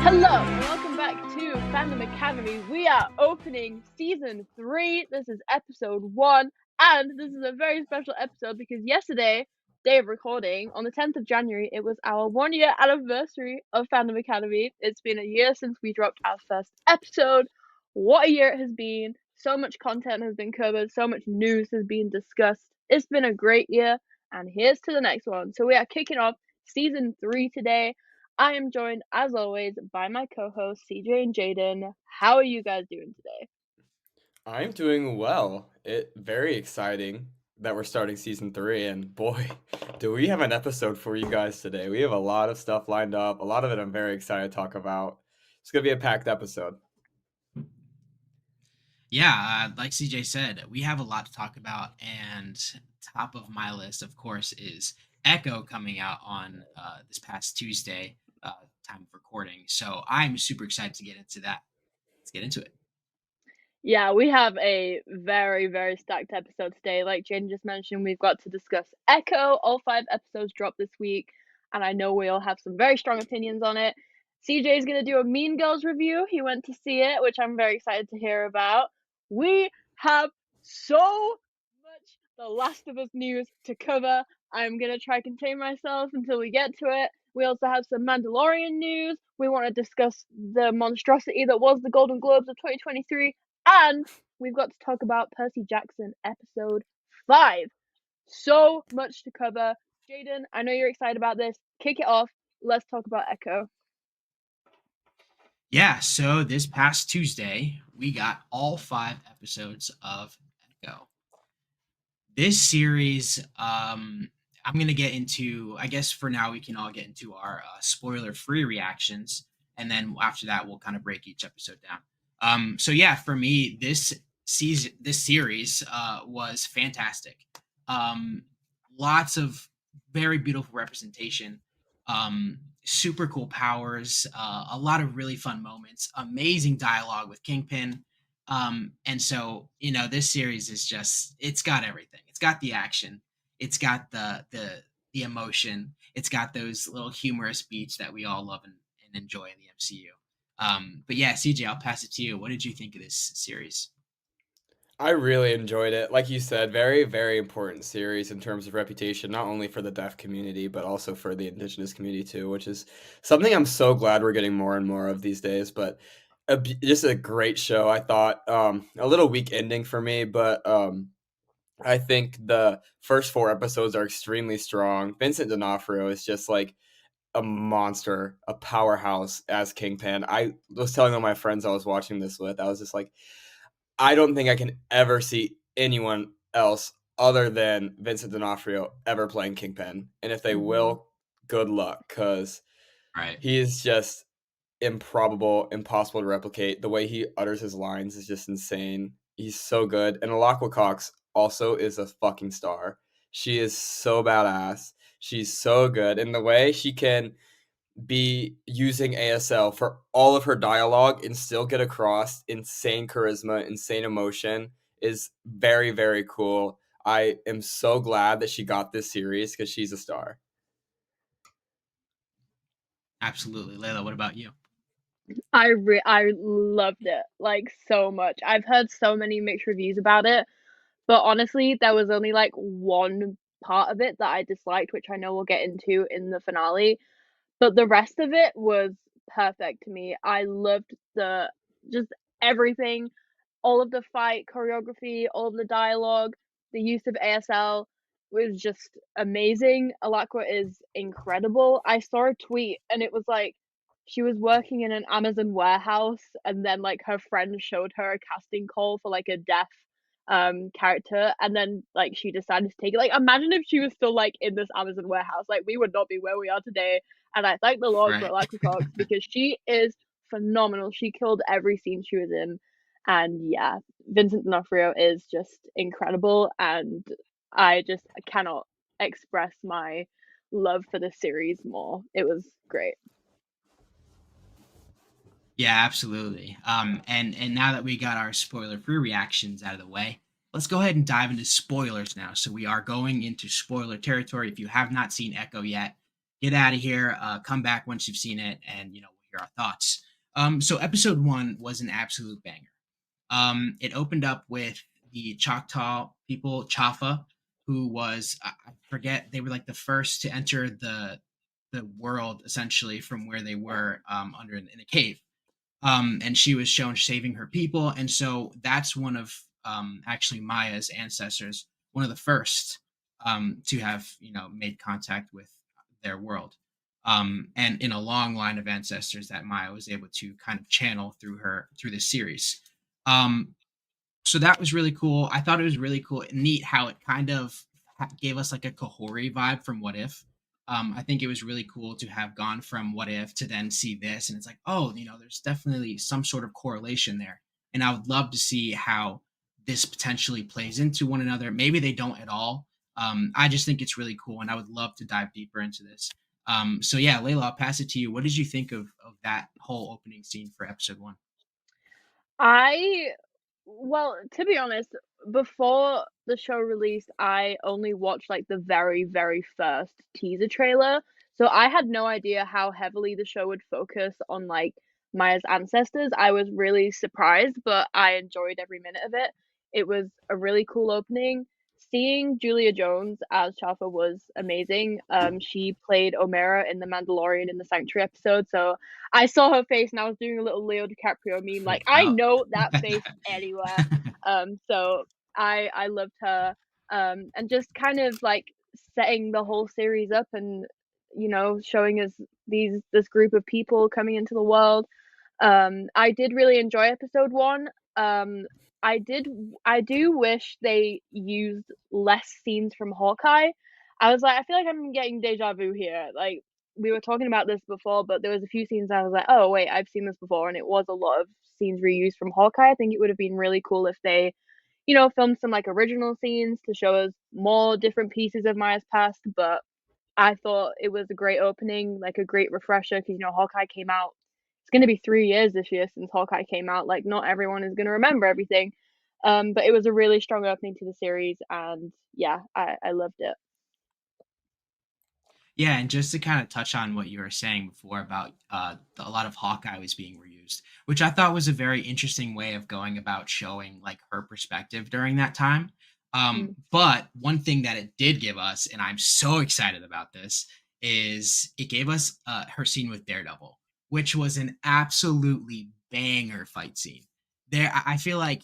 Hello, and welcome back to Fandom Academy. We are opening Season 3. This is Episode 1, and this is a very special episode because yesterday, day of recording, on the 10th of January, it was our 1-year anniversary of Fandom Academy. It's been a year since we dropped our first episode. What a year it has been. So much content has been covered, so much news has been discussed. It's been a great year, and here's to the next one. So we are kicking off Season 3 today. I am joined, as always, by my co-hosts, CJ and Jaden. How are you guys doing today? I'm doing well. Very exciting that we're starting season 3, and boy, do we have an episode for you guys today. We have a lot of stuff lined up. A lot of it I'm very excited to talk about. It's gonna be a packed episode. Yeah, like CJ said, we have a lot to talk about, and top of my list, of course, is Echo coming out on this past Tuesday, time of recording. So I'm super excited to get into that. Let's get into it. Yeah, we have a very, very stacked episode today. Like Jaden just mentioned, we've got to discuss Echo. All 5 episodes dropped this week, and I know we all have some very strong opinions on it. CJ is going to do a Mean Girls review. He went to see it, which I'm very excited to hear about. We have so much The Last of Us news to cover. I'm going to try contain myself until we get to it. We also have some Mandalorian news. We want to discuss the monstrosity that was the Golden Globes of 2023. And we've got to talk about Percy Jackson episode 5. So much to cover. Jaden, I know you're excited about this. Kick it off. Let's talk about Echo. Yeah, so this past Tuesday, we got all 5 episodes of Echo. This series, I'm going to get into, I guess for now, we can all get into our spoiler-free reactions. And then after that, we'll kind of break each episode down. So yeah, for me, this series was fantastic. Lots of very beautiful representation, super cool powers, a lot of really fun moments, amazing dialogue with Kingpin. And so, this series is just, it's got everything. It's got the action. It's got the emotion. It's got those little humorous beats that we all love and enjoy in the MCU. But yeah, CJ, I'll pass it to you. What did you think of this series? I really enjoyed it. Like you said, very, very important series in terms of reputation, not only for the deaf community, but also for the indigenous community too, which is something I'm so glad we're getting more and more of these days. But just a great show. I thought a little weak ending for me, but I think the first 4 episodes are extremely strong. Vincent D'Onofrio is just like a monster, a powerhouse as Kingpin. I was telling all my friends I was watching this with, I was just like, I don't think I can ever see anyone else other than Vincent D'Onofrio ever playing Kingpin. And if they will, good luck, because Right. he is just improbable, impossible to replicate. The way he utters his lines is just insane. He's so good. And Alaqua also is a fucking star. She is so badass. She's so good. And the way she can be using ASL for all of her dialogue and still get across insane charisma, insane emotion is very, very cool. I am so glad that she got this series because she's a star. Absolutely. Laila, what about you? I loved it, like, so much. I've heard so many mixed reviews about it, but honestly, there was only, like, one part of it that I disliked, which I know we'll get into in the finale, but the rest of it was perfect to me. I loved just everything, all of the fight choreography, all of the dialogue, the use of ASL was just amazing. Alaqua is incredible. I saw a tweet and it was like she was working in an Amazon warehouse and then like her friend showed her a casting call for like a deaf character and then like she decided to take it. Like imagine if she was still like in this Amazon warehouse. Like we would not be where we are today. And I thank the Lord for Right. Alaqua Cox because she is phenomenal. She killed every scene she was in. And yeah, Vincent D'Onofrio is just incredible, and I cannot express my love for the series more. It was great. Yeah, absolutely. And now that we got our spoiler-free reactions out of the way, let's go ahead and dive into spoilers now. So we are going into spoiler territory. If you have not seen Echo yet, get out of here. Come back once you've seen it, and we'll hear our thoughts. So episode 1 was an absolute banger. It opened up with the Choctaw people, Chafa, who was I forget, they were like the first to enter the world essentially from where they were under in a cave. And she was shown saving her people, and so that's one of actually Maya's ancestors, one of the first to have made contact with their world, and in a long line of ancestors that Maya was able to kind of channel through this series. Um, so that was really cool. I thought it was really cool and neat how it kind of gave us like a Kahori vibe from What If. I think it was really cool to have gone from What If to then see this, and it's like, oh, there's definitely some sort of correlation there. And I would love to see how this potentially plays into one another. Maybe they don't at all. I just think it's really cool, and I would love to dive deeper into this. So yeah, Layla, I'll pass it to you. What did you think of that whole opening scene for episode 1? I Well, to be honest, before the show released, I only watched like the very, very first teaser trailer. So I had no idea how heavily the show would focus on like Maya's ancestors. I was really surprised, but I enjoyed every minute of it. It was a really cool opening. Seeing Julia Jones as Chafa was amazing. She played Omera in The Mandalorian in the Sanctuary episode, so I saw her face and I was doing a little Leo DiCaprio meme, like I Oh. know that face anywhere. So I loved her. And just kind of like setting the whole series up and showing us this group of people coming into the world. I did really enjoy episode 1. Um, I do wish they used less scenes from Hawkeye. I was like, I feel like I'm getting deja vu here. Like we were talking about this before, but there was a few scenes I was like, oh wait, I've seen this before, and it was a lot of scenes reused from Hawkeye. I think it would have been really cool if they, filmed some like original scenes to show us more different pieces of Maya's past. But I thought it was a great opening, like a great refresher, because Hawkeye came out. It's going to be 3 years this year since Hawkeye came out. Like not everyone is going to remember everything. But it was a really strong opening to the series, and yeah, I loved it. Yeah, and just to kind of touch on what you were saying before about a lot of Hawkeye was being reused, which I thought was a very interesting way of going about showing like her perspective during that time. Mm. But one thing that it did give us, and I'm so excited about this, is it gave us her scene with Daredevil, which was an absolutely banger fight scene. There, I feel like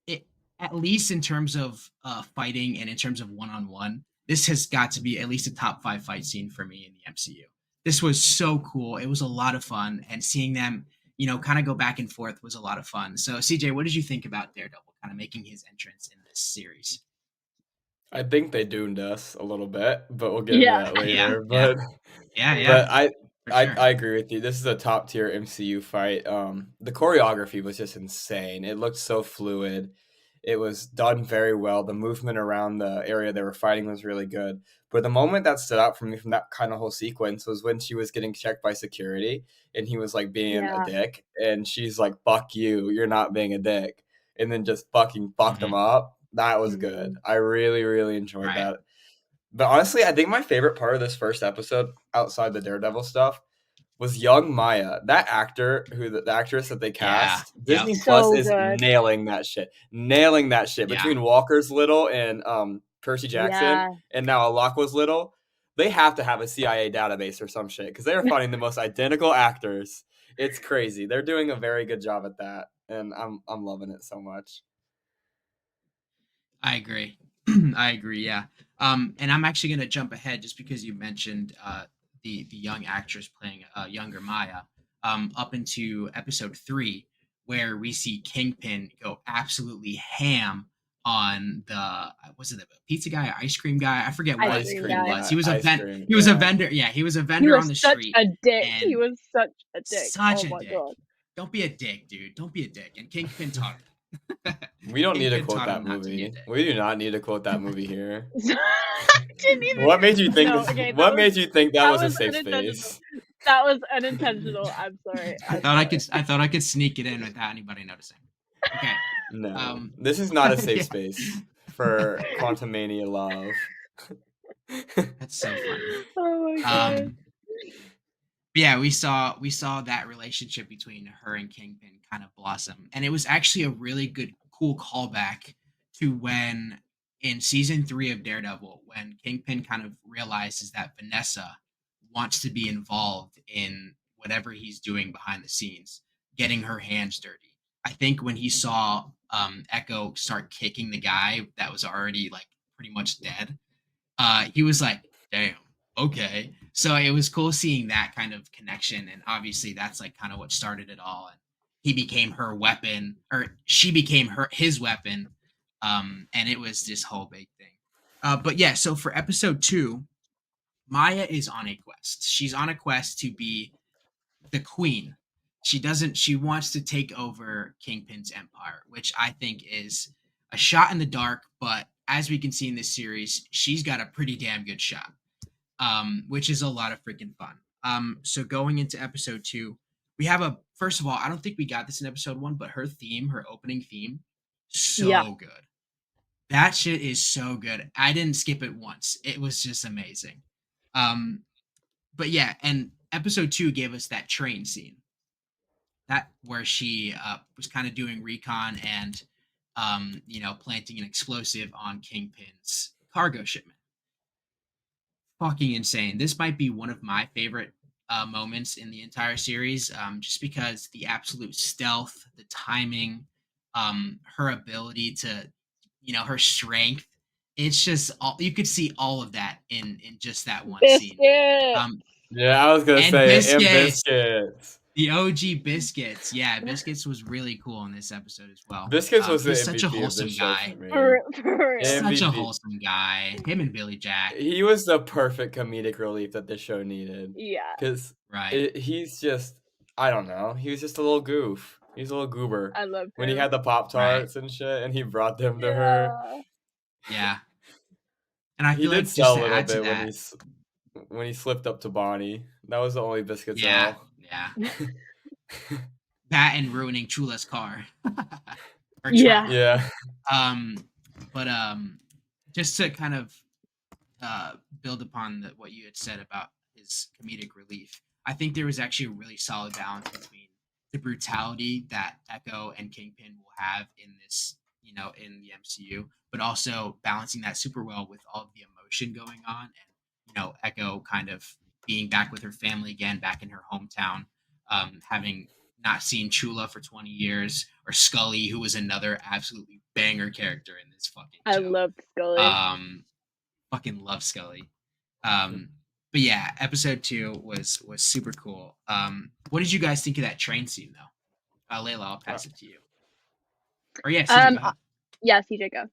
it, at least in terms of fighting and in terms of one-on-one, this has got to be at least a top 5 fight scene for me in the MCU. This was so cool. It was a lot of fun, and seeing them, kind of go back and forth was a lot of fun. So, CJ, what did you think about Daredevil kind of making his entrance in this series? I think they doomed us a little bit, but we'll get into Yeah. that Yeah, later. yeah, But yeah, but I for I sure. I agree with you. This is a top tier MCU fight. The choreography was just insane. It looked so fluid. It was done very well. The movement around the area they were fighting was really good. But the moment that stood out for me from that kind of whole sequence was when she was getting checked by security and he was like being a Yeah. dick and she's like, "Fuck you, you're not being a dick," and then just fucking fucked him Mhm. up. That was good. Mhm. I really, really enjoyed Right. that. But honestly, I think my favorite part of this first episode, outside the Daredevil stuff, was young Maya. That actor, the actress that they Yeah. cast, Yep. Disney Plus So is good. nailing that shit. Nailing that shit. Yeah. Between Walker's Little and Percy Jackson, Yeah. and now Alaqua's Little, they have to have a CIA database or some shit because they are finding the most identical actors. It's crazy. They're doing a very good job at that, and I'm loving it so much. I agree. I agree. Yeah. And I'm actually going to jump ahead just because you mentioned the young actress playing younger Maya, up into episode 3, where we see Kingpin go absolutely ham on was it the pizza guy, or ice cream guy? I forget Ice what Ice cream he cream guy. was. guy, ice cream, He was a yeah. vendor. Yeah, he was a He vendor on was the such street, a dick. He and was such a dick. such Oh a my dick. god. Don't be a dick, dude. Don't be a dick. And Kingpin taught him. We don't need to Kingpin quote taught that him not to be a movie. dick. We do not need to quote that movie here. I didn't even. What made you think No, this? okay, What made you think that that was a was safe unintentional. space? That was unintentional. I'm sorry. I I'm thought I sorry. could. I thought I could sneak it in without anybody noticing. Okay. No, this is not a safe Yeah. space for Quantum Mania love. That's so funny. Oh my god. Um, Yeah, we saw that relationship between her and Kingpin kind of blossom, and it was actually a really good, cool callback to when in season 3 of Daredevil, when Kingpin kind of realizes that Vanessa wants to be involved in whatever he's doing behind the scenes, getting her hands dirty. I think when he saw Echo start kicking the guy that was already like pretty much dead, he was like, "Damn, okay." So it was cool seeing that kind of connection, and obviously that's like kind of what started it all. And he became her weapon, or she became his weapon, and it was this whole big thing. But yeah, so for episode 2, Maya is on a quest. She's on a quest to be the queen. She wants to take over Kingpin's empire, which I think is a shot in the dark, but as we can see in this series, she's got a pretty damn good shot. Which is a lot of freaking fun. So going into episode 2, we have a first of all, I don't think we got this in episode 1, but her opening theme, Yeah. so good. That shit is so good. I didn't skip it once. It was just amazing. Um, but yeah, and episode 2 gave us that train scene, that where she was kind of doing recon and planting an explosive on Kingpin's cargo shipment. Fucking insane. This might be one of my favorite moments in the entire series, just because the absolute stealth, the timing, her ability to, her strength. It's just all you could see all of that in just that one scene. Biscuit. Yeah, I was gonna And say it. And biscuits. biscuits. The OG Biscuits. Yeah, Biscuits was really cool in this episode as well. Biscuits was the He's such a MVP of wholesome this show guy. for me. For real. Such a MVP. wholesome guy. Him and Billy Jack. He was the perfect comedic relief that this show needed. Yeah. Because Right. he's just, I don't know, he was just a little goof. He's a little goober. I loved When he him. had the Pop-Tarts and shit, and he brought them to her. Yeah. And I He feel did like just sell a to little add to bit that. when he slipped up to Bonnie. That was the only biscuit Yeah. sell. Yeah. That and ruining Chula's car. Or Yeah. truck. Yeah. But just to kind of build upon what you had said about his comedic relief, I think there was actually a really solid balance between the brutality that Echo and Kingpin will have in this, in the MCU, but also balancing that super well with all of the emotion going on, and Echo kind of being back with her family again, back in her hometown, having not seen Chula for 20 years, or Scully, who was another absolutely banger character in this fucking show. I loved Scully. Fucking love Scully. But yeah, episode 2 was super cool. What did you guys think of that train scene though? Laila, I'll pass it to you. Or yeah, CJ, go ahead. Yeah, CJ, go.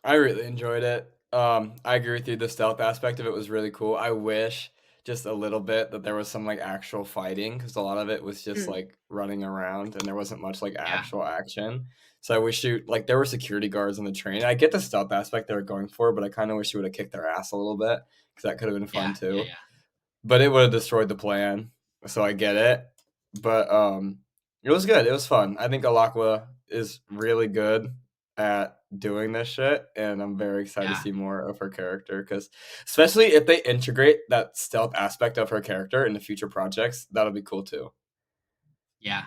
I really enjoyed it. I agree with you. The stealth aspect of it was really cool. I wish just a little bit that there was some like actual fighting, because a lot of it was just like running around and there wasn't much like actual action. So I wish there were security guards on the train. I get the stealth aspect they were going for, but I kind of wish you would have kicked their ass a little bit, because that could have been fun too. Yeah. But it would have destroyed the plan. So I get it. But it was good. It was fun. I think Alaqua is really good at doing this shit, and I'm very excited to see more of her character, because especially if they integrate that stealth aspect of her character into future projects, that'll be cool too. Yeah,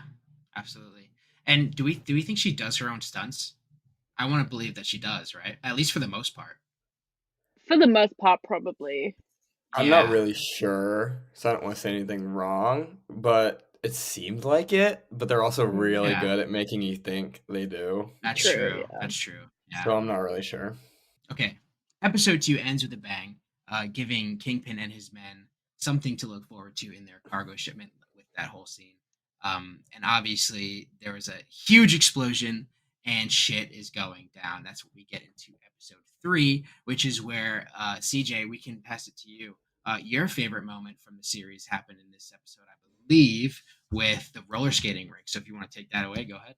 absolutely. And do we think she does her own stunts? I want to believe that she does, right? At least for the most part. For the most part, probably. I'm not really sure, so I don't want to say anything wrong, but it seemed like it. But they're also really good at making you think they do. That's true. Yeah. That's true. Yeah. So I'm not really sure. Okay. Episode 2 ends with a bang, giving Kingpin and his men something to look forward to in their cargo shipment with that whole scene. And obviously there was a huge explosion and shit is going down. That's what we get into episode 3, which is where CJ, we can pass it to you. Your favorite moment from the series happened in this episode, I believe, with the roller skating rink. So if you want to take that away, go ahead.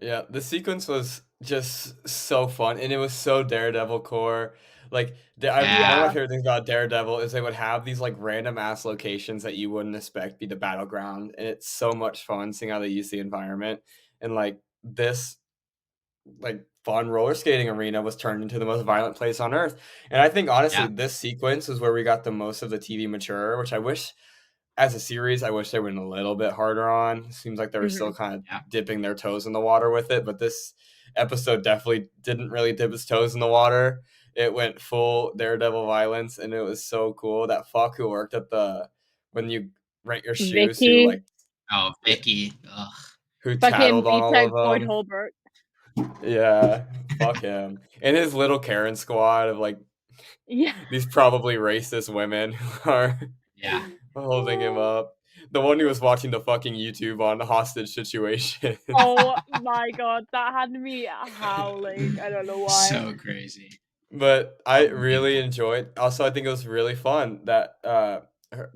Yeah, the sequence was just so fun, and it was so Daredevil core. One of my favorite things about Daredevil is they would have these like random ass locations that you wouldn't expect be the battleground, and it's so much fun seeing how they use the environment. And like this like fun roller skating arena was turned into the most violent place on earth. And I think honestly this sequence is where we got the most of the TV mature, which I wish as a series, I wish they went a little bit harder on. It seems like they were still kind of Yeah. dipping their toes in the water with it, but this episode definitely didn't really dip its toes in the water. It went full Daredevil violence, and it was so cool. That fuck who worked at when you rent your shoes, Vicky, Vicky. Ugh. who fucking tattled on all VTech of Boyd them. Holbrook. Yeah, fuck him. And his little Karen squad of like Yeah. these probably racist women who are Yeah. holding him up. The one who was watching the fucking YouTube on the hostage situation. Oh my god, that had me howling. I don't know why. So crazy. But I really enjoyed. Also, I think it was really fun that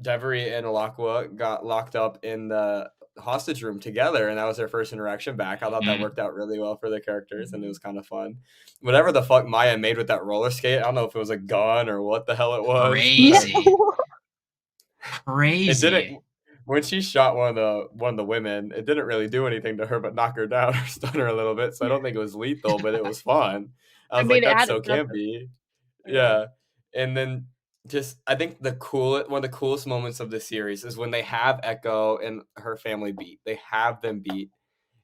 Devery and Alaqua got locked up in the hostage room together, and that was their first interaction back. I thought that worked out really well for the characters, and it was kind of fun. Whatever the fuck Maya made with that roller skate, I don't know if it was a gun or what the hell it was. Crazy. Crazy. It didn't. When she shot one of the women, it didn't really do anything to her but knock her down or stun her a little bit. So I don't think it was lethal, but it was fun. I was like, it that's had so its purpose. campy. Yeah. And then just I think one of the coolest moments of the series is when they have Echo and her family beat. They have them beat,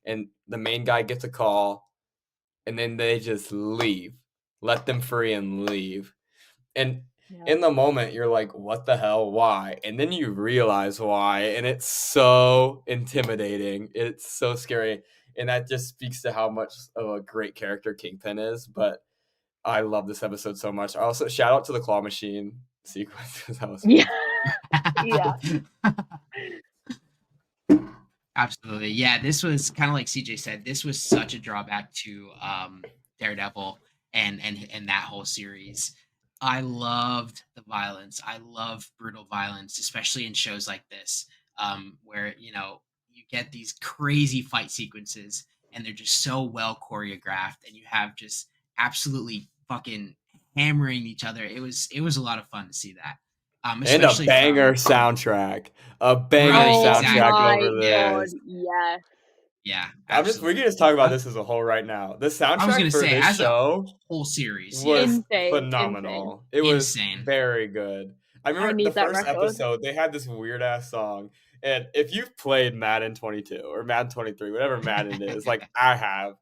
and the main guy gets a call, and then they just leave. Let them free and leave. And in the moment, you're like, what the hell? Why? And then you realize why. And it's so intimidating. It's so scary. And that just speaks to how much of a great character Kingpin is. But I love this episode so much. Also, shout out to the claw machine sequence. That was yeah. Yeah. Absolutely. Yeah, this was kind of like CJ said, this was such a drawback to Daredevil and that whole series. I loved the violence. I love brutal violence, especially in shows like this, where you get these crazy fight sequences and they're just so well choreographed, and you have just absolutely fucking hammering each other. It was a lot of fun to see that. And a banger soundtrack. A banger soundtrack over this. Yes. Yeah, we can just talk about this as a whole right now. The soundtrack for this show, whole series, was phenomenal. It was very good. I remember the first episode, they had this weird ass song. And if you've played Madden 22 or Madden 23, whatever Madden it is, like I have,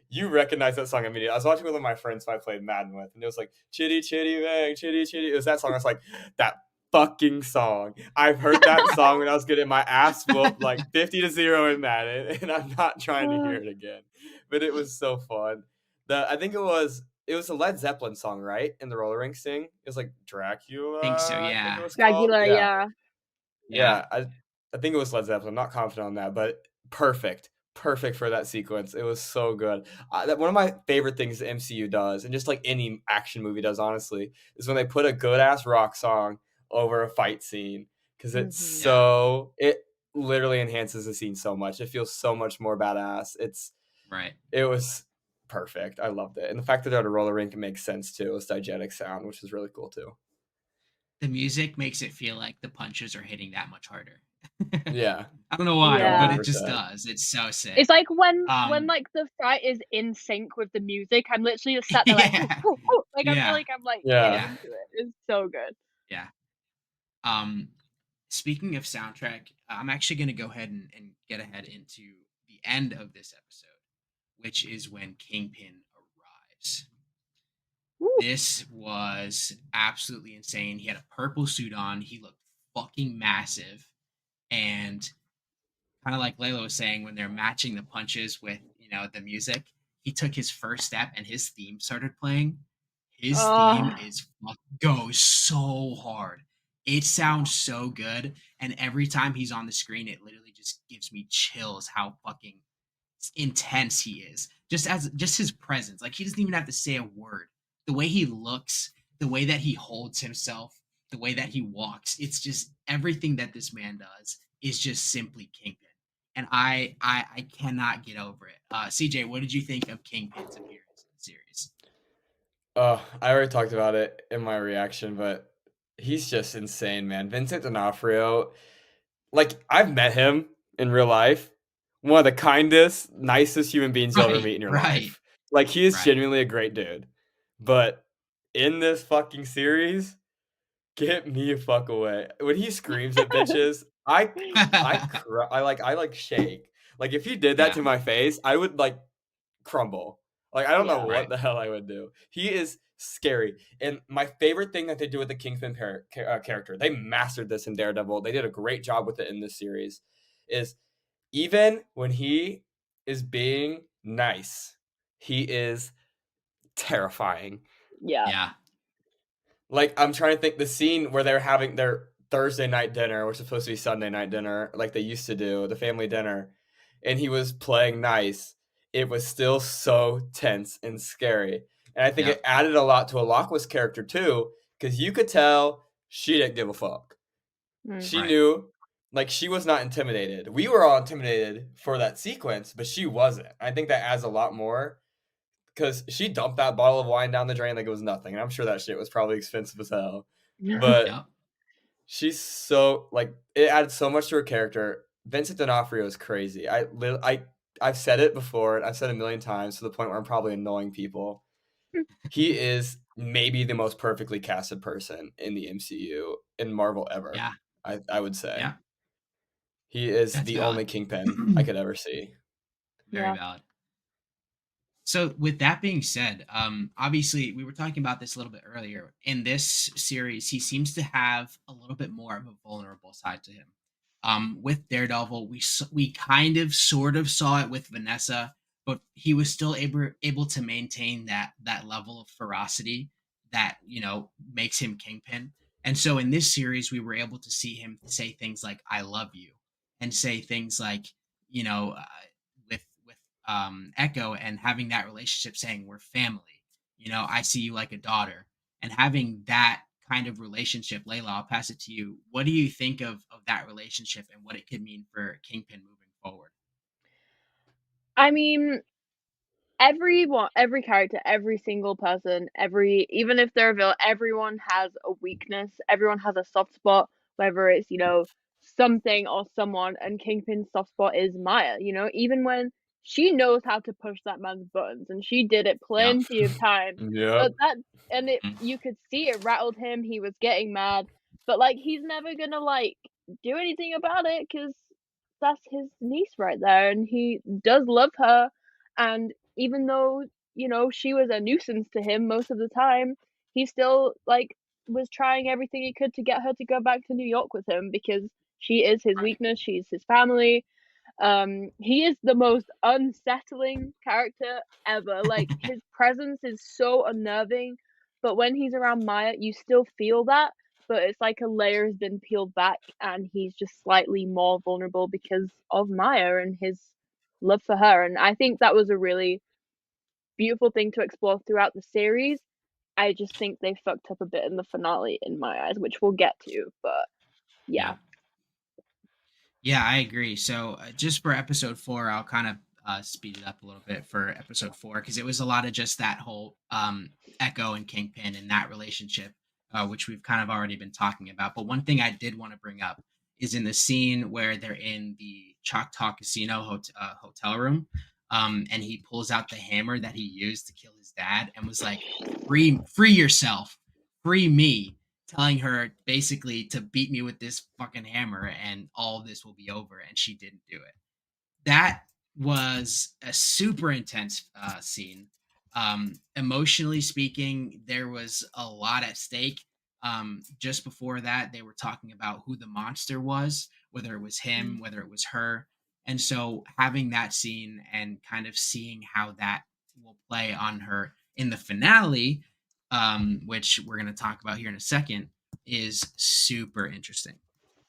you recognize that song immediately. I was watching with one of my friends who I played Madden with, and it was like, chitty, chitty, bang, chitty, chitty. It was that song. I was like, that fucking song. I've heard that song when I was getting my ass whooped like 50-0 in Madden, and I'm not trying to hear it again. But it was so fun. I think it was a Led Zeppelin song, right? In the roller rink sing. It was like Dracula. I think so, yeah. Dracula, yeah. Yeah, I think it was Led Zeppelin. I'm not confident on that, but perfect for that sequence. It was so good. One of my favorite things the MCU does, and just like any action movie does, honestly, is when they put a good ass rock song over a fight scene, because it's it literally enhances the scene so much. It feels so much more badass. It was perfect. I loved it, and the fact that they're at a roller rink, it makes sense too. It's diegetic sound, which is really cool too. The music makes it feel like the punches are hitting that much harder. Yeah. I don't know why, but it just does. It's so sick. It's like when like the fight is in sync with the music, I'm literally just sat there like, like I feel like I'm like getting into it. It's so good. Yeah. Speaking of soundtrack, I'm actually going to go ahead and get ahead into the end of this episode, which is when Kingpin arrives. Ooh. This was absolutely insane. He had a purple suit on. He looked fucking massive. And kind of like Laila was saying, when they're matching the punches with, the music, he took his first step and his theme started playing. His theme goes so hard. It sounds so good. And every time he's on the screen, it literally just gives me chills how fucking intense he is. Just his presence. Like, he doesn't even have to say a word. The way he looks, the way that he holds himself, the way that he walks, it's just everything that this man does is just simply Kingpin. And I cannot get over it. CJ, what did you think of Kingpin's appearance in the series? I already talked about it in my reaction, but he's just insane, man. Vincent D'Onofrio, like, I've met him in real life. One of the kindest, nicest human beings you'll ever meet in your life. Like, he is genuinely a great dude. But in this fucking series, get me a fuck away. When he screams at bitches, I like shake. Like if he did that Yeah, to my face, I would like crumble. Like I don't know Yeah. what right. the hell I would do. He is scary. And my favorite thing that they do with the Kingpin character, they mastered this in Daredevil. They did a great job with it in this series. Is even when he is being nice, he is terrifying. Yeah. Yeah, Like I'm trying to think the scene where they're having their Thursday night dinner, which is supposed to be Sunday night dinner, like they used to do, the family dinner, and he was playing nice. It was still so tense and scary. And I think yep, it added a lot to Alaqua's character too, because you could tell she didn't give a fuck. Mm. She right. knew, like, she was not intimidated. We were all intimidated for that sequence, but she wasn't. I think that adds a lot more because she dumped that bottle of wine down the drain like it was nothing. And I'm sure that shit was probably expensive as hell. But Yep. she's so like it added so much to her character. Vincent D'Onofrio is crazy. I've said it before, and I've said it a million times to the point where I'm probably annoying people. He is maybe the most perfectly casted person in the MCU in Marvel ever. Yeah, I would say yeah. he is That's the valid. only Kingpin I could ever see. Very Yeah. valid. So, with that being said, obviously we were talking about this a little bit earlier. In this series, he seems to have a little bit more of a vulnerable side to him. With Daredevil, we kind of sort of saw it with Vanessa, but he was still able to maintain that level of ferocity that makes him Kingpin. And so in this series, we were able to see him say things like "I love you," and say things like, you know, uh, with Echo, and having that relationship, saying we're family. I see you like a daughter, and having that kind of relationship. Layla, I'll pass it to you. What do you think of that relationship and what it could mean for Kingpin moving forward? I mean, everyone, every character, every single person, even if they're a villain, everyone has a weakness. Everyone has a soft spot, whether it's, something or someone, and Kingpin's soft spot is Maya, even when she knows how to push that man's buttons, and she did it Yep. plenty of times. Yep. But and Mhm. you could see it rattled him. He was getting mad, but like he's never gonna like do anything about it because that's his niece right there, and he does love her. And even though, she was a nuisance to him most of the time, he still, like, was trying everything he could to get her to go back to New York with him because she is his Right. weakness, she's his family. He is the most unsettling character ever. Like, his presence is so unnerving, but when he's around Maya, you still feel that, but it's like a layer has been peeled back and he's just slightly more vulnerable because of Maya and his love for her. And I think that was a really beautiful thing to explore throughout the series. I just think they fucked up a bit in the finale in my eyes, which we'll get to, but yeah. Yeah. Yeah, I agree. So, just for episode 4, I'll kind of speed it up a little bit for episode 4, because it was a lot of just that whole Echo and Kingpin and that relationship, which we've kind of already been talking about. But one thing I did want to bring up is in the scene where they're in the Choctaw Casino hotel room, and he pulls out the hammer that he used to kill his dad and was like, free yourself, free me," telling her basically to beat me with this fucking hammer and all this will be over. And she didn't do it. That was a super intense scene. Emotionally speaking, there was a lot at stake. Just before that, they were talking about who the monster was, whether it was him, Mm. whether it was her. And so having that scene and kind of seeing how that will play on her in the finale, which we're going to talk about here in a second, is super interesting.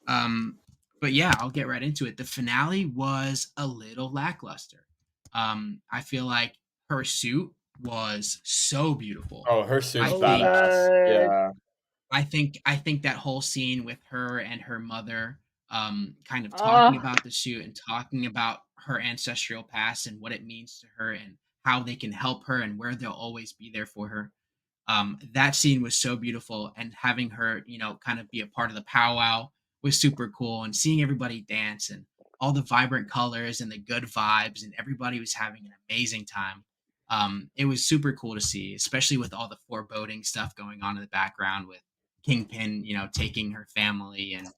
Um, but yeah, I'll get right into it. The finale was a little lackluster. I feel like her suit was so beautiful. Oh, her I suit's So think badass. good. Yeah. I think that whole scene with her and her mother, kind of talking Oh, about the suit and talking about her ancestral past and what it means to her and how they can help her and where they'll always be there for her. That scene was so beautiful, and having her, kind of be a part of the powwow was super cool, and seeing everybody dance and all the vibrant colors and the good vibes, and everybody was having an amazing time. It was super cool to see, especially with all the foreboding stuff going on in the background with Kingpin, taking her family, and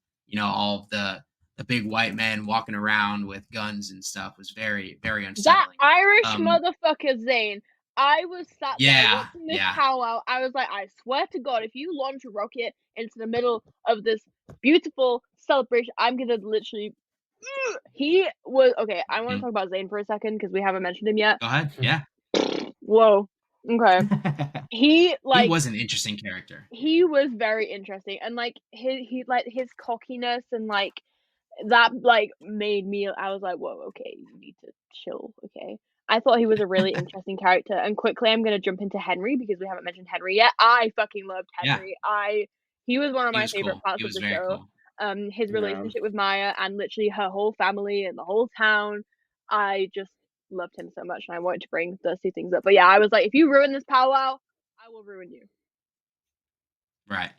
all of the the big white men walking around with guns and stuff was very, very That unsettling. Irish motherfucker, Zane. I was sat there Yeah, watching this yeah. powwow. I was like, I swear to God, if you launch a rocket into the middle of this beautiful celebration, I'm gonna literally. He was okay. I want to talk about Zane for a second because we haven't mentioned him yet. Go ahead. Yeah. Whoa. Okay. He He was an interesting character. he was very interesting, and like his cockiness and like that like made me. I was like, whoa, okay, you need to chill, okay. I thought he was a really interesting character, and quickly I'm gonna jump into Henry because we haven't mentioned Henry yet. I fucking loved Yeah. Henry. He was one of He my was favorite cool. parts He of was the very show. cool. His Yeah. relationship with Maya and literally her whole family and the whole town. I just loved him so much, and I wanted to bring those two things up. But yeah, I was like, if you ruin this powwow, I will ruin you. Right.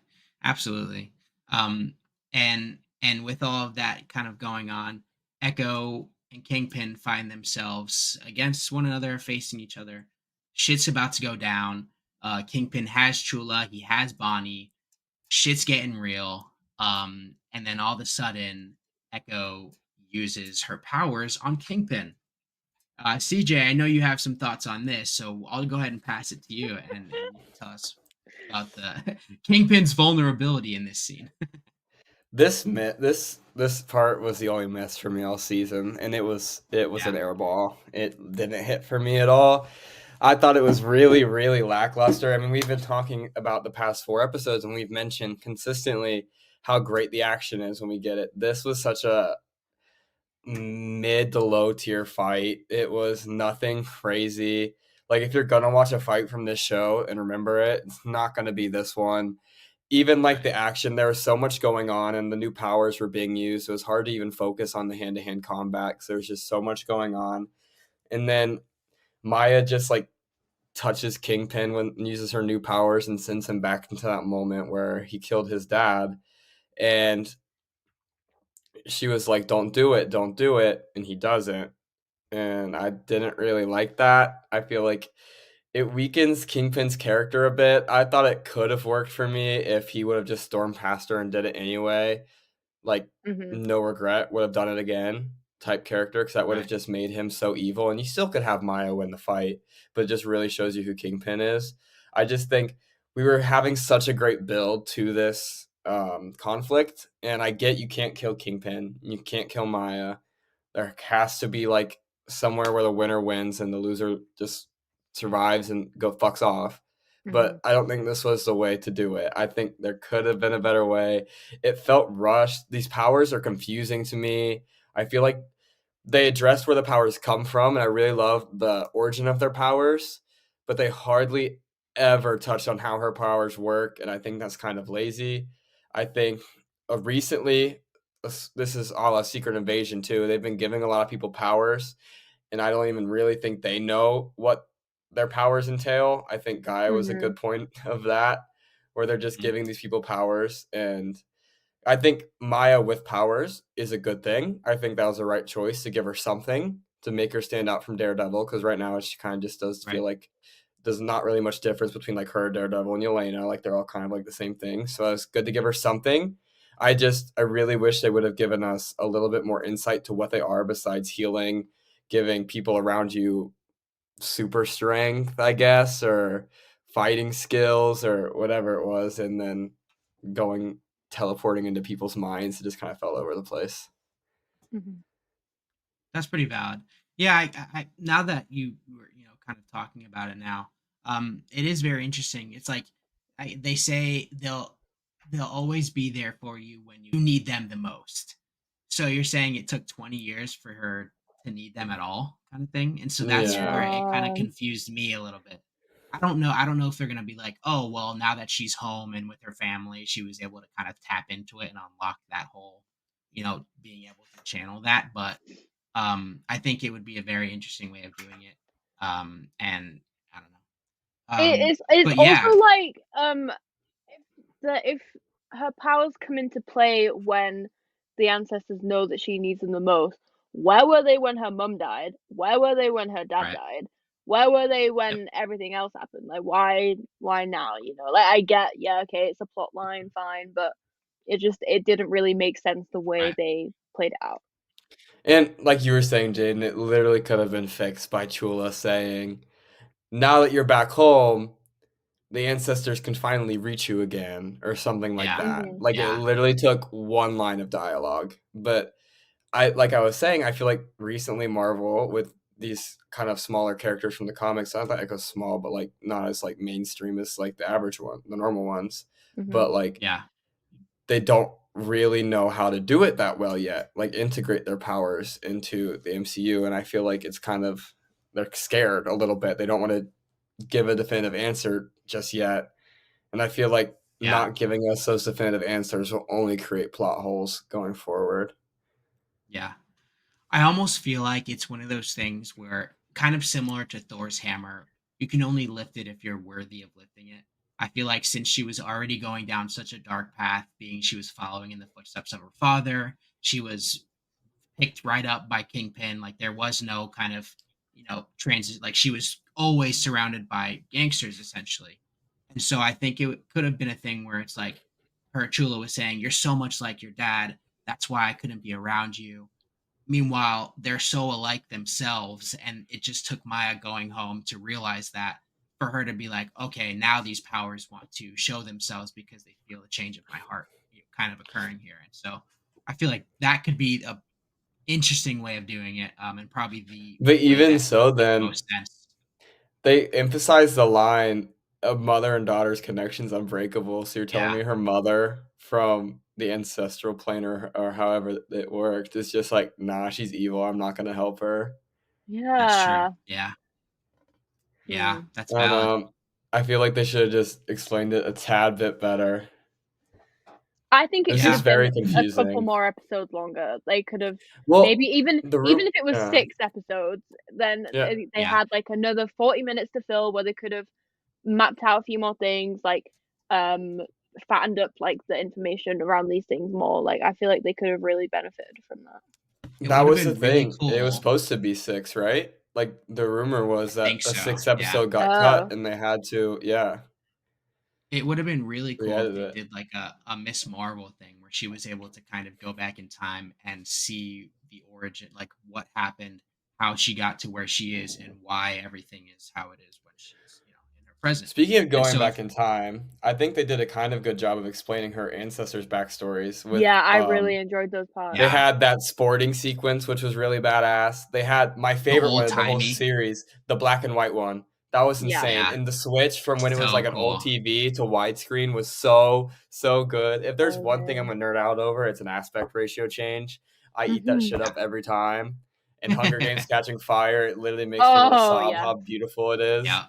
Absolutely. And with all of that kind of going on, Echo and Kingpin find themselves against one another, facing each other. Shit's about to go down. Kingpin has Chula, he has Bonnie. Shit's getting real. And then all of a sudden, Echo uses her powers on Kingpin. CJ, I know you have some thoughts on this, so I'll go ahead and pass it to you, and you can tell us about the Kingpin's vulnerability in this scene. This part was the only miss for me all season, and it was an air ball. It didn't hit for me at all. I thought it was really, really lackluster. I mean, we've been talking about the past 4 episodes, and we've mentioned consistently how great the action is when we get it. This was such a mid to low tier fight. It was nothing crazy. Like, if you're gonna watch a fight from this show and remember it, it's not gonna be this one. Even like the action, there was so much going on, and the new powers were being used. It was hard to even focus on the hand-to-hand combat because there was just so much going on. And then Maya just like touches Kingpin when uses her new powers and sends him back into that moment where he killed his dad. And she was like, don't do it, don't do it. And he doesn't. And I didn't really like that. I feel like it weakens Kingpin's character a bit. I thought it could have worked for me if he would have just stormed past her and did it anyway. Like, no regret, would have done it again type character, because that would have just made him so evil. And you still could have Maya win the fight, but it just really shows you who Kingpin is. I just think we were having such a great build to this conflict, and I get you can't kill Kingpin, you can't kill Maya. There has to be like somewhere where the winner wins and the loser just survives and fucks off. But I don't think this was the way to do it. I think there could have been a better way. It felt rushed. These powers are confusing to me. I feel like they addressed where the powers come from, and I really love the origin of their powers, but they hardly ever touched on how her powers work, and I think that's kind of lazy. I think recently, this is a la Secret Invasion too, they've been giving a lot of people powers, and I don't even really think they know what their powers entail. I think Gaia was a good point of that, where they're just giving these people powers, and I think Maya with powers is a good thing. I think that was the right choice to give her something to make her stand out from Daredevil, because right now she kind of just does feel like there's not really much difference between like her, Daredevil, and Yelena. Like, they're all kind of like the same thing. So it's good to give her something. I really wish they would have given us a little bit more insight to what they are besides healing, giving people around you super strength, I guess, or fighting skills or whatever it was, and then teleporting into people's minds. It just kind of fell over the place. That's pretty valid. Yeah, I now that you were kind of talking about it now, it is very interesting. It's like they say they'll always be there for you when you need them the most. So you're saying it took 20 years for her to need them at all, kind of thing, and so that's where it kind of confused me a little bit. I don't know if they're gonna be like, oh well, now that she's home and with her family, she was able to kind of tap into it and unlock that whole, being able to channel that. But I think it would be a very interesting way of doing it. And I don't know. It's but yeah, also like if her powers come into play when the ancestors know that she needs them the most. Where were they when her mum died? Where were they when her dad died? Where were they when everything else happened? Like, why now? Like, I get, yeah, okay, it's a plot line, fine, but it didn't really make sense the way Right. they played it out. And like you were saying, Jaden, it literally could have been fixed by Chula saying, "Now that you're back home, the ancestors can finally reach you again," or something like Yeah. that. Mhm. Like, it Yeah. literally took one line of dialogue. But like I was saying, I feel like recently Marvel, with these kind of smaller characters from the comics, not that Echo's small, but like not as like mainstream as like the average one, the normal ones. Mhm. But like Yeah. they don't really know how to do it that well yet, like integrate their powers into the MCU. And I feel like it's kind of, they're scared a little bit. They don't want to give a definitive answer just yet. And I feel like Yeah. not giving us those definitive answers will only create plot holes going forward. Yeah. I almost feel like it's one of those things where, kind of similar to Thor's hammer, you can only lift it if you're worthy of lifting it. I feel like since she was already going down such a dark path, being she was following in the footsteps of her father, she was picked right up by Kingpin. Like there was no kind of, transit. Like she was always surrounded by gangsters essentially. And so I think could have been a thing where it's like her Chula was saying, "You're so much like your dad. That's why I couldn't be around you." Meanwhile, they're so alike themselves, and it just took Maya going home to realize that, for her to be like, okay, now these powers want to show themselves because they feel a change of my heart kind of occurring here. And so I feel like that could be a interesting way of doing it, and probably the But way even that so, makes then most sense. they emphasize the line of mother and daughter's connections unbreakable. So you're telling Yeah, me her mother from the ancestral plane, or however it worked, is just like, nah, she's evil. I'm not gonna help her. that's true. Yeah. Yeah, yeah, Hmm. that's And valid. I feel like they should have just explained it a tad bit better. I think it It's should Yeah, just have been very a couple confusing. more episodes longer. They could have maybe Well, even if it was yeah, 6 episodes, then yeah. they yeah, had, like, another 40 minutes to fill where they could have mapped out a few more things, like, um, fattened up, like, the information around these things more. Like, I feel like they could have really benefited from that. it That would have was the been really thing. It was cool. supposed to be 6, right? Like, the rumor I was that think a so. 6th Yeah. episode got cut Oh, and they had to, yeah, It would have been really cool if re-edit they it. did like a Miss Marvel thing where she was able to kind of go back in time and see the origin, like what happened, how she got to where she is, and why everything is how it is when she's, in her present. Speaking of And going so if back in time, I think they did a kind of good job of explaining her ancestors' backstories with, yeah, I really enjoyed those parts. they yeah, had that sporting sequence, which was really badass. They had my the favorite one old of the whole timey, series, the black and white one. That was Yeah. insane. yeah, And the switch from when it was so like an old cool. TV to widescreen was so, so good. If there's So one thing I'm good. gonna nerd out over, it's an aspect ratio change. I eat that Mhm. shit up every time. And Hunger Games Catching Fire, it literally makes me want to Oh, sob yeah. how beautiful it is. Yeah,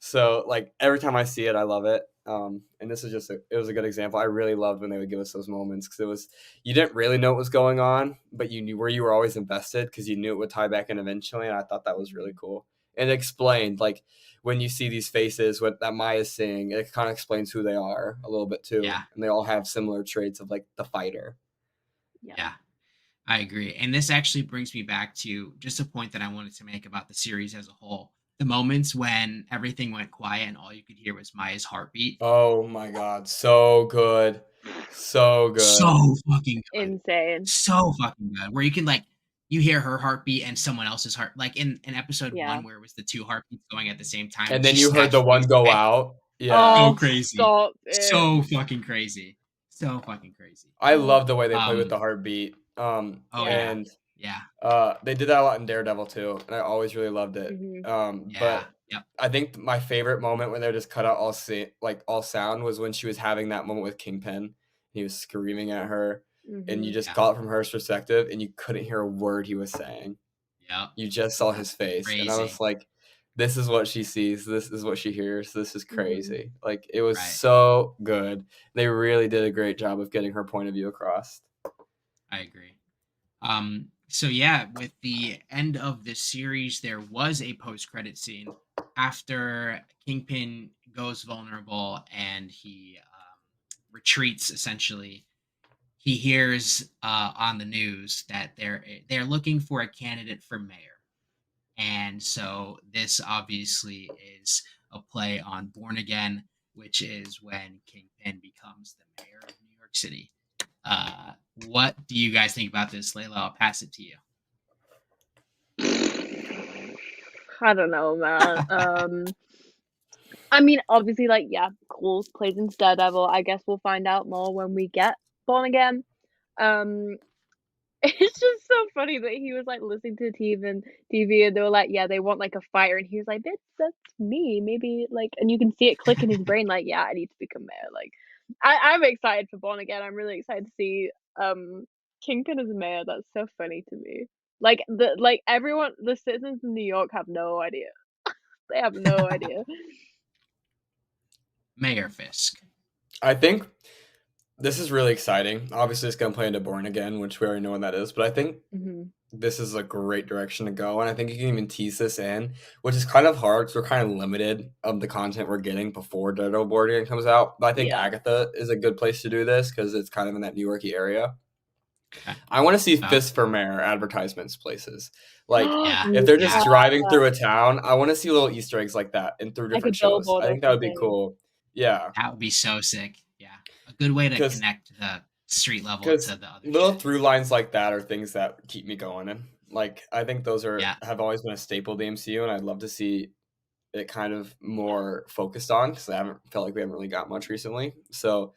So like every time I see it, I love it. And this is just it was a good example. I really loved when they would give us those moments because it was, you didn't really know what was going on, but you knew where you were always invested because you knew it would tie back in eventually. And I thought that was really Mhm. cool. And it explained, like, when you see these faces what that Maya's seeing, it kind of explains who they are a little bit too, yeah, and they all have similar traits of like the fighter. Yeah. yeah. I agree. And this actually brings me back to just a point that I wanted to make about the series as a whole. The moments when everything went quiet and all you could hear was Maya's heartbeat. Oh my god, so good, so good. So fucking good. Insane. So fucking good. Where you can like you hear her heartbeat and someone else's heart, like in episode Yeah. one where it was the two heartbeats going at the same time And and then she you heard the snatched one Luke's go away. out. Yeah. So Oh, crazy. stop it. So fucking crazy. So fucking crazy. I love the way they play with Um the heartbeat. oh Yeah. yeah. And Yeah. they did that a lot in Daredevil too, and I always really loved it. Mhm. Yeah. But Yep. I think my favorite moment when they just cut out all sound was when she was having that moment with Kingpin. He was screaming at her, and you Mhm. just Yeah. caught it from her perspective, and you couldn't hear a word he was saying. Yep. You just saw his face, and I was Crazy. like, "This is what she sees. This is what she hears. This is Mhm. crazy." Like, it was Right. so good. They really did a great job of getting her point of view across. I agree. So yeah, with the end of this series, there was a post-credit scene after Kingpin goes vulnerable and he retreats. Essentially, he hears on the news that they're looking for a candidate for mayor, and so this obviously is a play on Born Again, which is when Kingpin becomes the mayor of New York City. What do you guys think about this, Laila? I'll pass it to you. I don't know, man. I mean, obviously, like, yeah, cool, plays into Daredevil. I guess we'll find out more when we get Born Again. Um, it's just so funny that he was, like, listening to TV and they were like, "Yeah, they want, like, a fighter," and he was like, That's me, maybe, like," and you can see it click in his brain, like, "Yeah, I need to become mayor," like, I'm excited for Born Again. I'm really excited to see, Kingpin as mayor. That's so funny to me. Everyone, the citizens in New York have no idea. They have no idea. Mayor Fisk. I think this is really exciting. Obviously, it's going to play into Born Again, which we already know what that is. But I think this is a great direction to go. And I think you can even tease this in, which is kind of hard because we're kind of limited of the content we're getting before Daredevil Born Again comes out. But I think Agatha is a good place to do this because it's kind of in that New York Area. I want to see Fist for Mayor advertisements places. Like, if they're just driving through a town, I want to see little Easter eggs like that and through different shows. I think that would be cool. Yeah. That would be so sick. Yeah. A good way to connect the street level to the other little through lines like that are things that keep me going. And like, I think those have always been a staple of the MCU, and I'd love to see it kind of more focused on because I haven't felt like we haven't really got much recently. So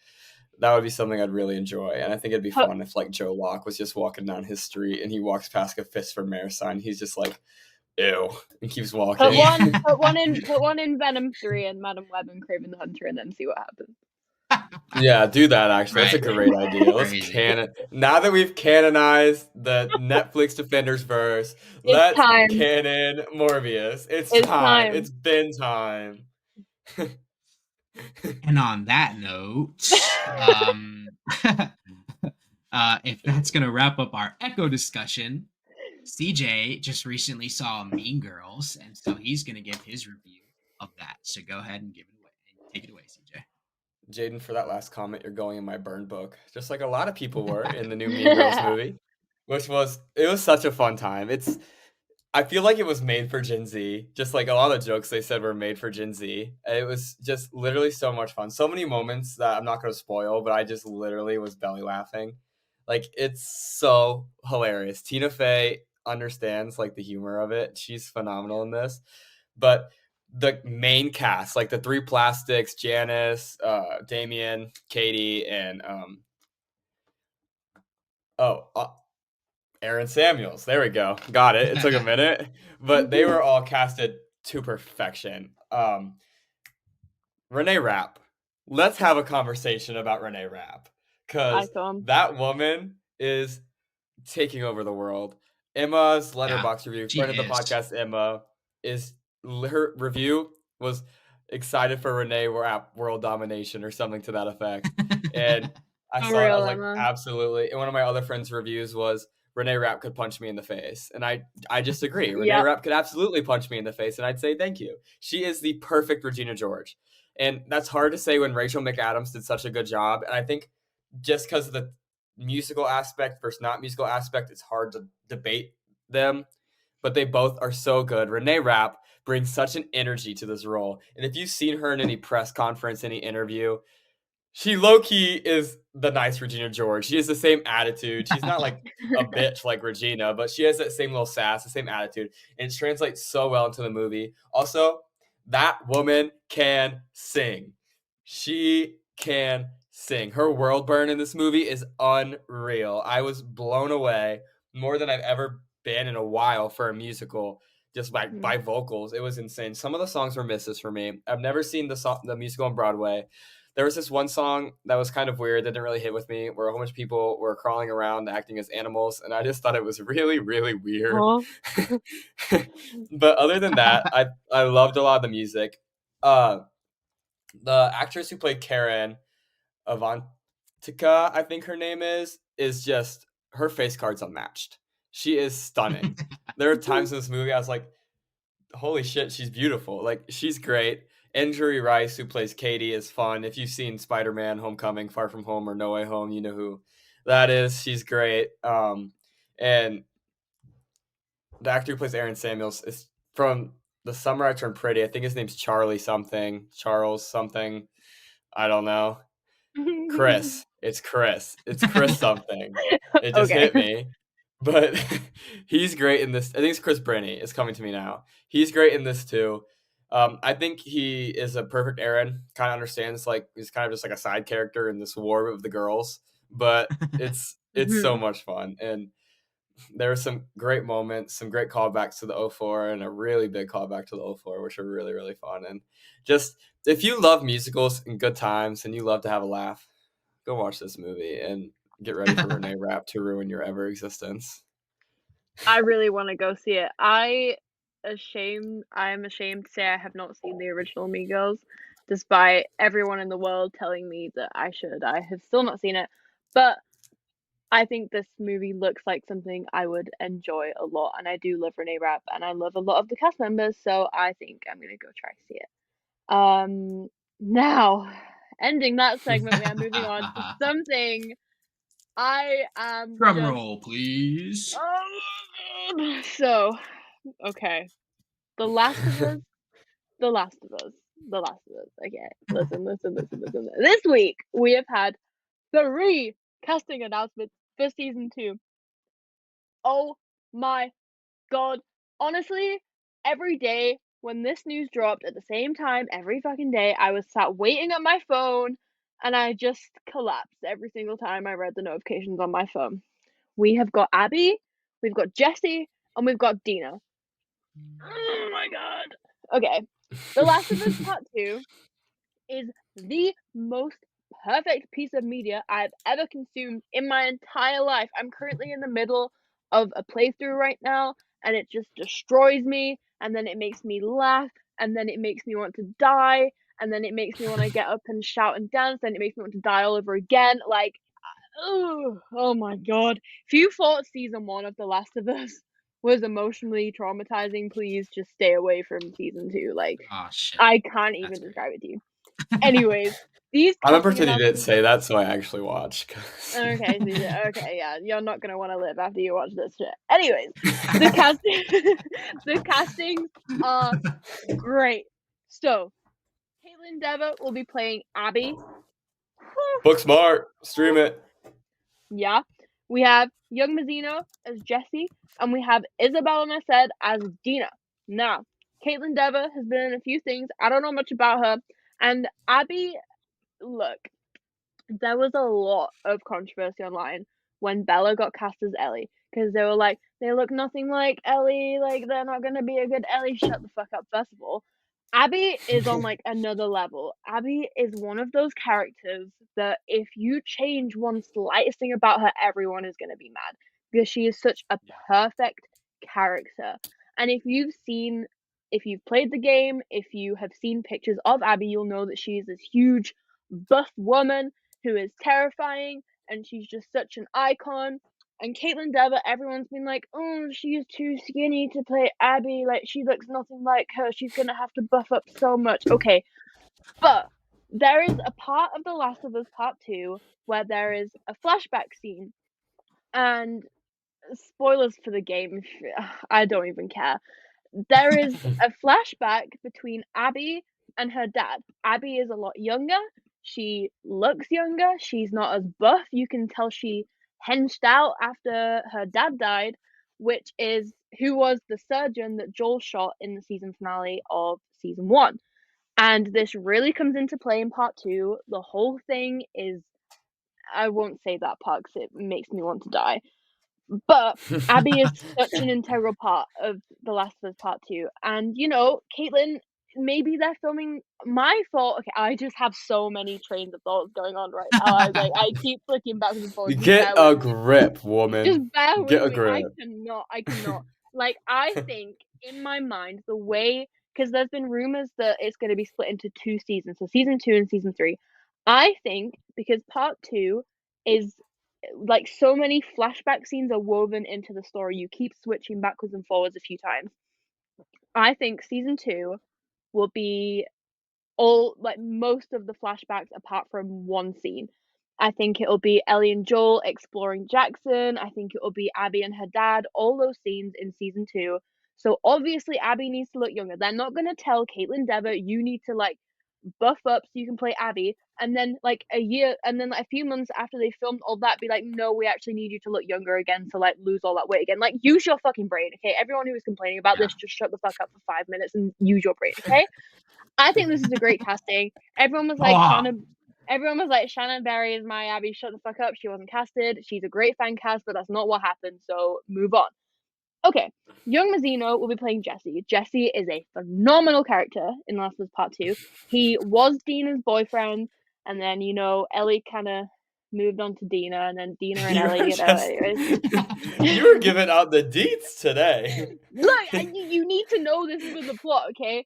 that would be something I'd really enjoy. And I think it'd be fun if like Joe Locke was just walking down his street and he walks past a Fist for Mayor sign. He's just like, ew, and keeps walking. Put one in Venom 3 and Madam Web and Kraven the Hunter and then see what happens. Yeah, do that actually. That's a great idea. Let's now that we've canonized the Netflix Defenders verse, let's canon Morbius. It's time. It's been time. And on that note, if that's gonna wrap up our Echo discussion, CJ just recently saw Mean Girls, and so he's gonna give his review of that. So go ahead and give it away. Take it away, CJ. Jaden, for that last comment, you're going in my burn book, just like a lot of people were in the new Mean Girls movie, which was such a fun time. I feel like it was made for Gen Z, just like a lot of jokes they said were made for Gen Z. It was just literally so much fun. So many moments that I'm not going to spoil, but I just literally was belly laughing. Like, it's so hilarious. Tina Fey understands like the humor of it. She's phenomenal in this. But the main cast, like the three plastics, Janice, Damien, Katie, and Aaron Samuels. There we go. Got it. It took a minute, but they were all casted to perfection. Renee Rapp. Let's have a conversation about Renee Rapp, because that woman is taking over the world. Emma's Letterboxd review, friend of the podcast, Emma, her review was excited for Renee Rapp world domination or something to that effect. And I saw it, I was like, absolutely. And one of my other friends' reviews was, Renee Rapp could punch me in the face. And I just agree. Renee Rapp could absolutely punch me in the face, and I'd say thank you. She is the perfect Regina George. And that's hard to say when Rachel McAdams did such a good job. And I think just because of the musical aspect versus not musical aspect, it's hard to debate them. But they both are so good. Renee Rapp brings such an energy to this role. And if you've seen her in any press conference, any interview, she low-key is the nice Regina George. She has the same attitude. She's not like a bitch like Regina, but she has that same little sass, the same attitude. And it translates so well into the movie. Also, that woman can sing. She can sing. Her world burn in this movie is unreal. I was blown away more than I've ever been in a while for a musical, just by vocals. It was insane. Some of the songs were misses for me. I've never seen the musical on Broadway. There was this one song that was kind of weird that didn't really hit with me, where a whole bunch of people were crawling around acting as animals, and I just thought it was really, really weird. But other than that, I loved a lot of the music. The actress who played Karen, Avantika, I think her name is just, her face card's unmatched. She is stunning. There are times in this movie I was like, holy shit, she's beautiful. Like, she's great. Andrew Rice, who plays Katie, is fun. If you've seen Spider-Man, Homecoming, Far From Home, or No Way Home, you know who that is. She's great. And the actor who plays Aaron Samuels is from The Summer I Turned Pretty. I think his name's Charles something. I don't know. Chris. It's Chris. It's Chris something. It just Okay. hit me. But he's great in this. I think it's Chris Brinney. It's coming to me now. He's great in this too. I think he is a perfect Aaron. Kind of understands, like, he's kind of just like a side character in this war of the girls. But it's so much fun, and there were some great moments, some great callbacks to the 04, and a really big callback to the 04, which are really, really fun. And just, if you love musicals and good times and you love to have a laugh, go watch this movie and get ready for Renee Rapp to ruin your ever existence. I really want to go see it. I am ashamed to say I have not seen the original Mean Girls, despite everyone in the world telling me that I should. I have still not seen it, but I think this movie looks like something I would enjoy a lot, and I do love Renee Rapp, and I love a lot of the cast members, so I think I'm gonna go try to see it. Now, ending that segment, we are moving on to something I am Drum just... roll, please. Oh, so, okay. The Last of Us. The Last of Us. The Last of Us. Okay, listen. This week, we have had 3 casting announcements for season 2. Oh my god. Honestly, every day when this news dropped at the same time, every fucking day, I was sat waiting on my phone and I just collapsed every single time I read the notifications on my phone. We have got Abby, we've got Jesse, and we've got Dina. Oh my god. Okay. The Last of Us Part 2 is the most perfect piece of media I've ever consumed in my entire life. I'm currently in the middle of a playthrough right now, and it just destroys me, and then it makes me laugh, and then it makes me want to die, and then it makes me want to get up and shout and dance, and it makes me want to die all over again. Like, oh my god. If you thought season 1 of The Last of Us was emotionally traumatizing, please just stay away from season 2. Like, Oh shit. I can't even describe it to you. Anyways, these I'm gonna casting pretend you didn't announcements... say that, so I actually watched. Okay, okay, yeah, you're not gonna want to live after you watch this shit. Anyways, the castings are great. So, Caitlin Dever will be playing Abby. Book smart, stream it. Yeah. We have Young Mazzino as Jesse, and we have Isabella Merced as Dina. Now, Caitlin Dever has been in a few things. I don't know much about her. And Abby, look, there was a lot of controversy online when Bella got cast as Ellie, because they were like, they look nothing like Ellie, like, they're not going to be a good Ellie. Shut the fuck up, first of all. Abby is on, like, another level. Abby is one of those characters that if you change one slightest thing about her, everyone is going to be mad, because she is such a perfect character. And if you've played the game, if you have seen pictures of Abby, you'll know that she is this huge, buff woman who is terrifying, and she's just such an icon. And Caitlin Dever, everyone's been like, oh, she's too skinny to play Abby, like, she looks nothing like her, she's gonna have to buff up so much. Okay, but there is a part of The Last of Us Part 2 where there is a flashback scene, and spoilers for the game, I don't even care. There is a flashback between Abby and her dad. Abby is a lot younger. She looks younger. She's not as buff. You can tell she hinged out after her dad died, who was the surgeon that Joel shot in the season finale of season 1. And this really comes into play in part 2. The whole thing is, I won't say that part because it makes me want to die. But Abby is such an integral part of The Last of Us Part 2. And, Caitlin, maybe they're filming my fault. Okay, I just have so many trains of thoughts going on right now. I keep flicking backwards and forwards. Get a grip, woman. Just bear with Get a me. grip. I cannot. Like, I think, in my mind, the way... Because there's been rumors that it's going to be split into 2 seasons. So season 2 and season 3. I think, because part 2 is... like, so many flashback scenes are woven into the story. You keep switching backwards and forwards a few times. I think season 2 will be most of the flashbacks apart from one scene. I think it'll be Ellie and Joel exploring Jackson. I think it'll be Abby and her dad. All those scenes in season 2. So obviously Abby needs to look younger. They're not going to tell Caitlin Dever, you need to, like, buff up so you can play Abby, and then like a few months after they filmed all that, be like, no, we actually need you to look younger again to like lose all that weight again. Like, use your fucking brain, okay? Everyone who was complaining about this, just shut the fuck up for 5 minutes and use your brain, okay? I think this is a great casting. Everyone was like, Shannon Barry is my Abby, shut the fuck up. She wasn't casted. She's a great fan cast, but that's not what happened, so move on. Okay, young Mazzino will be playing Jesse. Jesse is a phenomenal character in Last of Us Part 2. He was Dina's boyfriend, and then, Ellie kind of moved on to Dina, and then Dina and Ellie, anyways. You were giving out the deets today. Look, you need to know this is the plot, okay?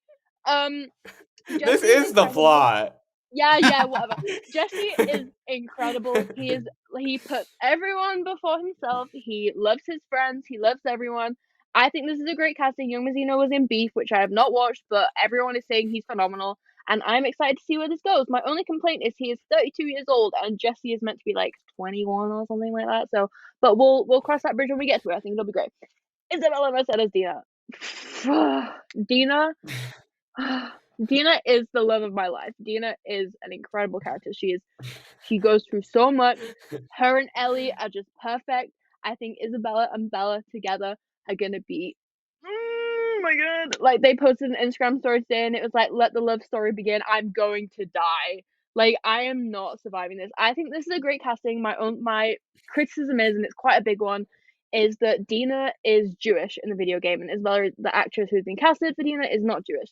This is the plot. Yeah, whatever. Jesse is incredible. He puts everyone before himself. He loves his friends. He loves everyone. I think this is a great casting. Young Mazzino was in Beef, which I have not watched, but everyone is saying he's phenomenal, and I'm excited to see where this goes. My only complaint is he is 32 years old, and Jesse is meant to be like 21 or something like that. So, but we'll cross that bridge when we get to it. I think it'll be great. Isabella Mercedes Dina. Dina is the love of my life. Dina is an incredible character. She goes through so much. Her and Ellie are just perfect. I think Isabella and Bella together are gonna be, oh my god! Like, they posted an Instagram story today, and it was like, "Let the love story begin." I'm going to die. Like, I am not surviving this. I think this is a great casting. My criticism is, and it's quite a big one, is that Dina is Jewish in the video game, and Isabella, the actress who's been casted for Dina, is not Jewish.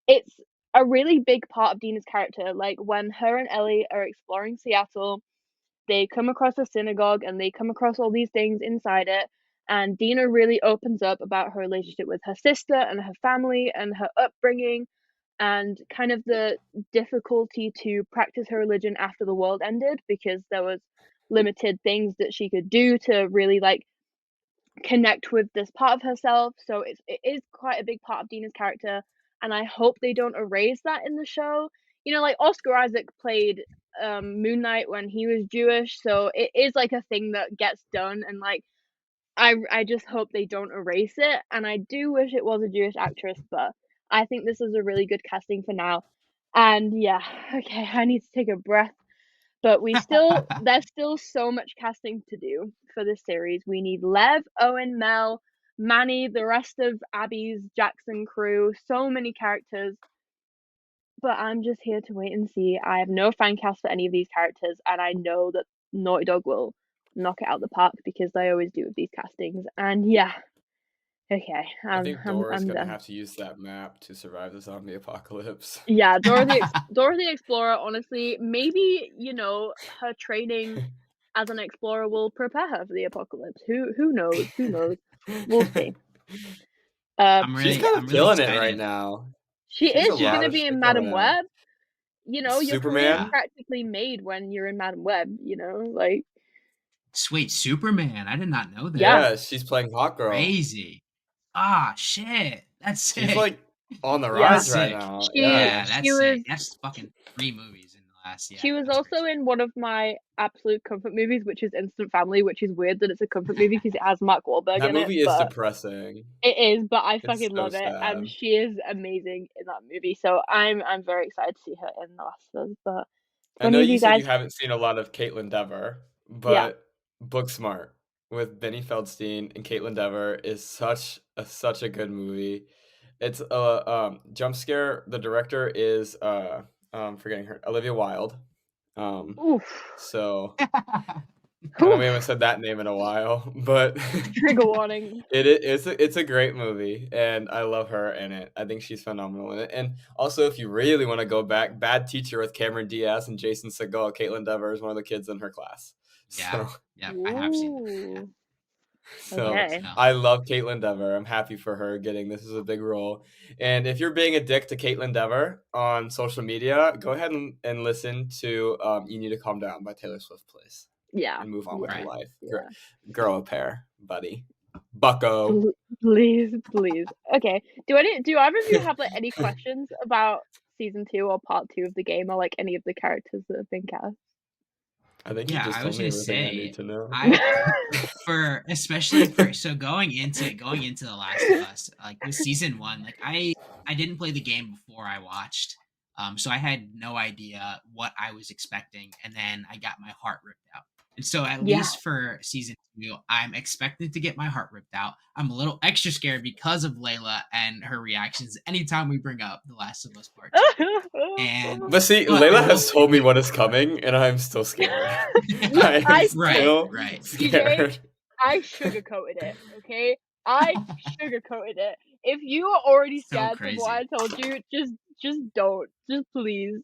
It's a really big part of Dina's character. Like, when her and Ellie are exploring Seattle, they come across a synagogue and they come across all these things inside it, and Dina really opens up about her relationship with her sister and her family and her upbringing, and kind of the difficulty to practice her religion after the world ended, because there was limited things that she could do to really like connect with this part of herself. So it is quite a big part of Dina's character, and I hope they don't erase that in the show. Like Oscar Isaac played Moon Knight when he was Jewish, so it is like a thing that gets done, and like I just hope they don't erase it. And I do wish it was a Jewish actress, but I think this is a really good casting for now. And yeah, okay, I need to take a breath. But there's still so much casting to do for this series. We need Lev, Owen, Mel, Manny, the rest of Abby's Jackson crew, so many characters. But I'm just here to wait and see. I have no fan cast for any of these characters, and I know that Naughty Dog will knock it out the park, because they always do with these castings. And yeah, okay, I think Dora's I'm gonna done. have to use that map to survive the zombie apocalypse. Yeah, Dora the Explorer, honestly, maybe, her training as an explorer will prepare her for the apocalypse. Who knows? Who knows? We'll see. She's kind of killing it right now. She's gonna be in Madam Web. Your Superman? career's practically made when you're in Madam Web, like. Sweet, Superman. I did not know that. Yeah, she's playing Hot Girl. Crazy. Ah, shit. That's sick. She's like on the rise right now. That's sick. That's fucking 3 movies in the last year. She was also in one of my absolute comfort movies, which is Instant Family, which is weird that it's a comfort movie because it has Mark Wahlberg in it. That movie is depressing. It is, but I fucking love it, and she is amazing in that movie. So I'm very excited to see her in The Last of Us. But I know you said you haven't seen a lot of Caitlin Dever, but Booksmart with Benny Feldstein and Caitlin Dever is such a good movie. It's jump scare. The director is forgetting her, Olivia Wilde. So I know we haven't said that name in a while, but trigger warning. It's a great movie, and I love her in it. I think she's phenomenal in it. And also, if you really want to go back, Bad Teacher with Cameron Diaz and Jason Segel, Caitlin Dever is one of the kids in her class. Yeah, I have seen that. So I love Caitlin Dever. I'm happy for her getting this is a big role. And if you're being a dick to Caitlin Dever on social media, go ahead and listen to You Need to Calm Down by Taylor Swift, please. Yeah. And move on with your life. Yeah. Grow a pair, buddy. Bucko. Please. Okay. Do either of you have like any questions about season 2 or part 2 of the game, or like any of the characters that have been cast? I think I was gonna say, I need to know. So going into The Last of Us, like with season 1, like I didn't play the game before I watched So I had no idea what I was expecting, and then I got my heart ripped out. And so at Yeah. least for season 2, I'm expecting to get my heart ripped out. I'm a little extra scared because of Laila and her reactions anytime we bring up The Last of Us Part 2. But see, But Layla I will has told me say- what is coming, and I'm still scared. Look, I am I- still Right. scared. I sugarcoated it, okay? I sugarcoated it. If you are already So scared from what I crazy. told you, just don't. Just please,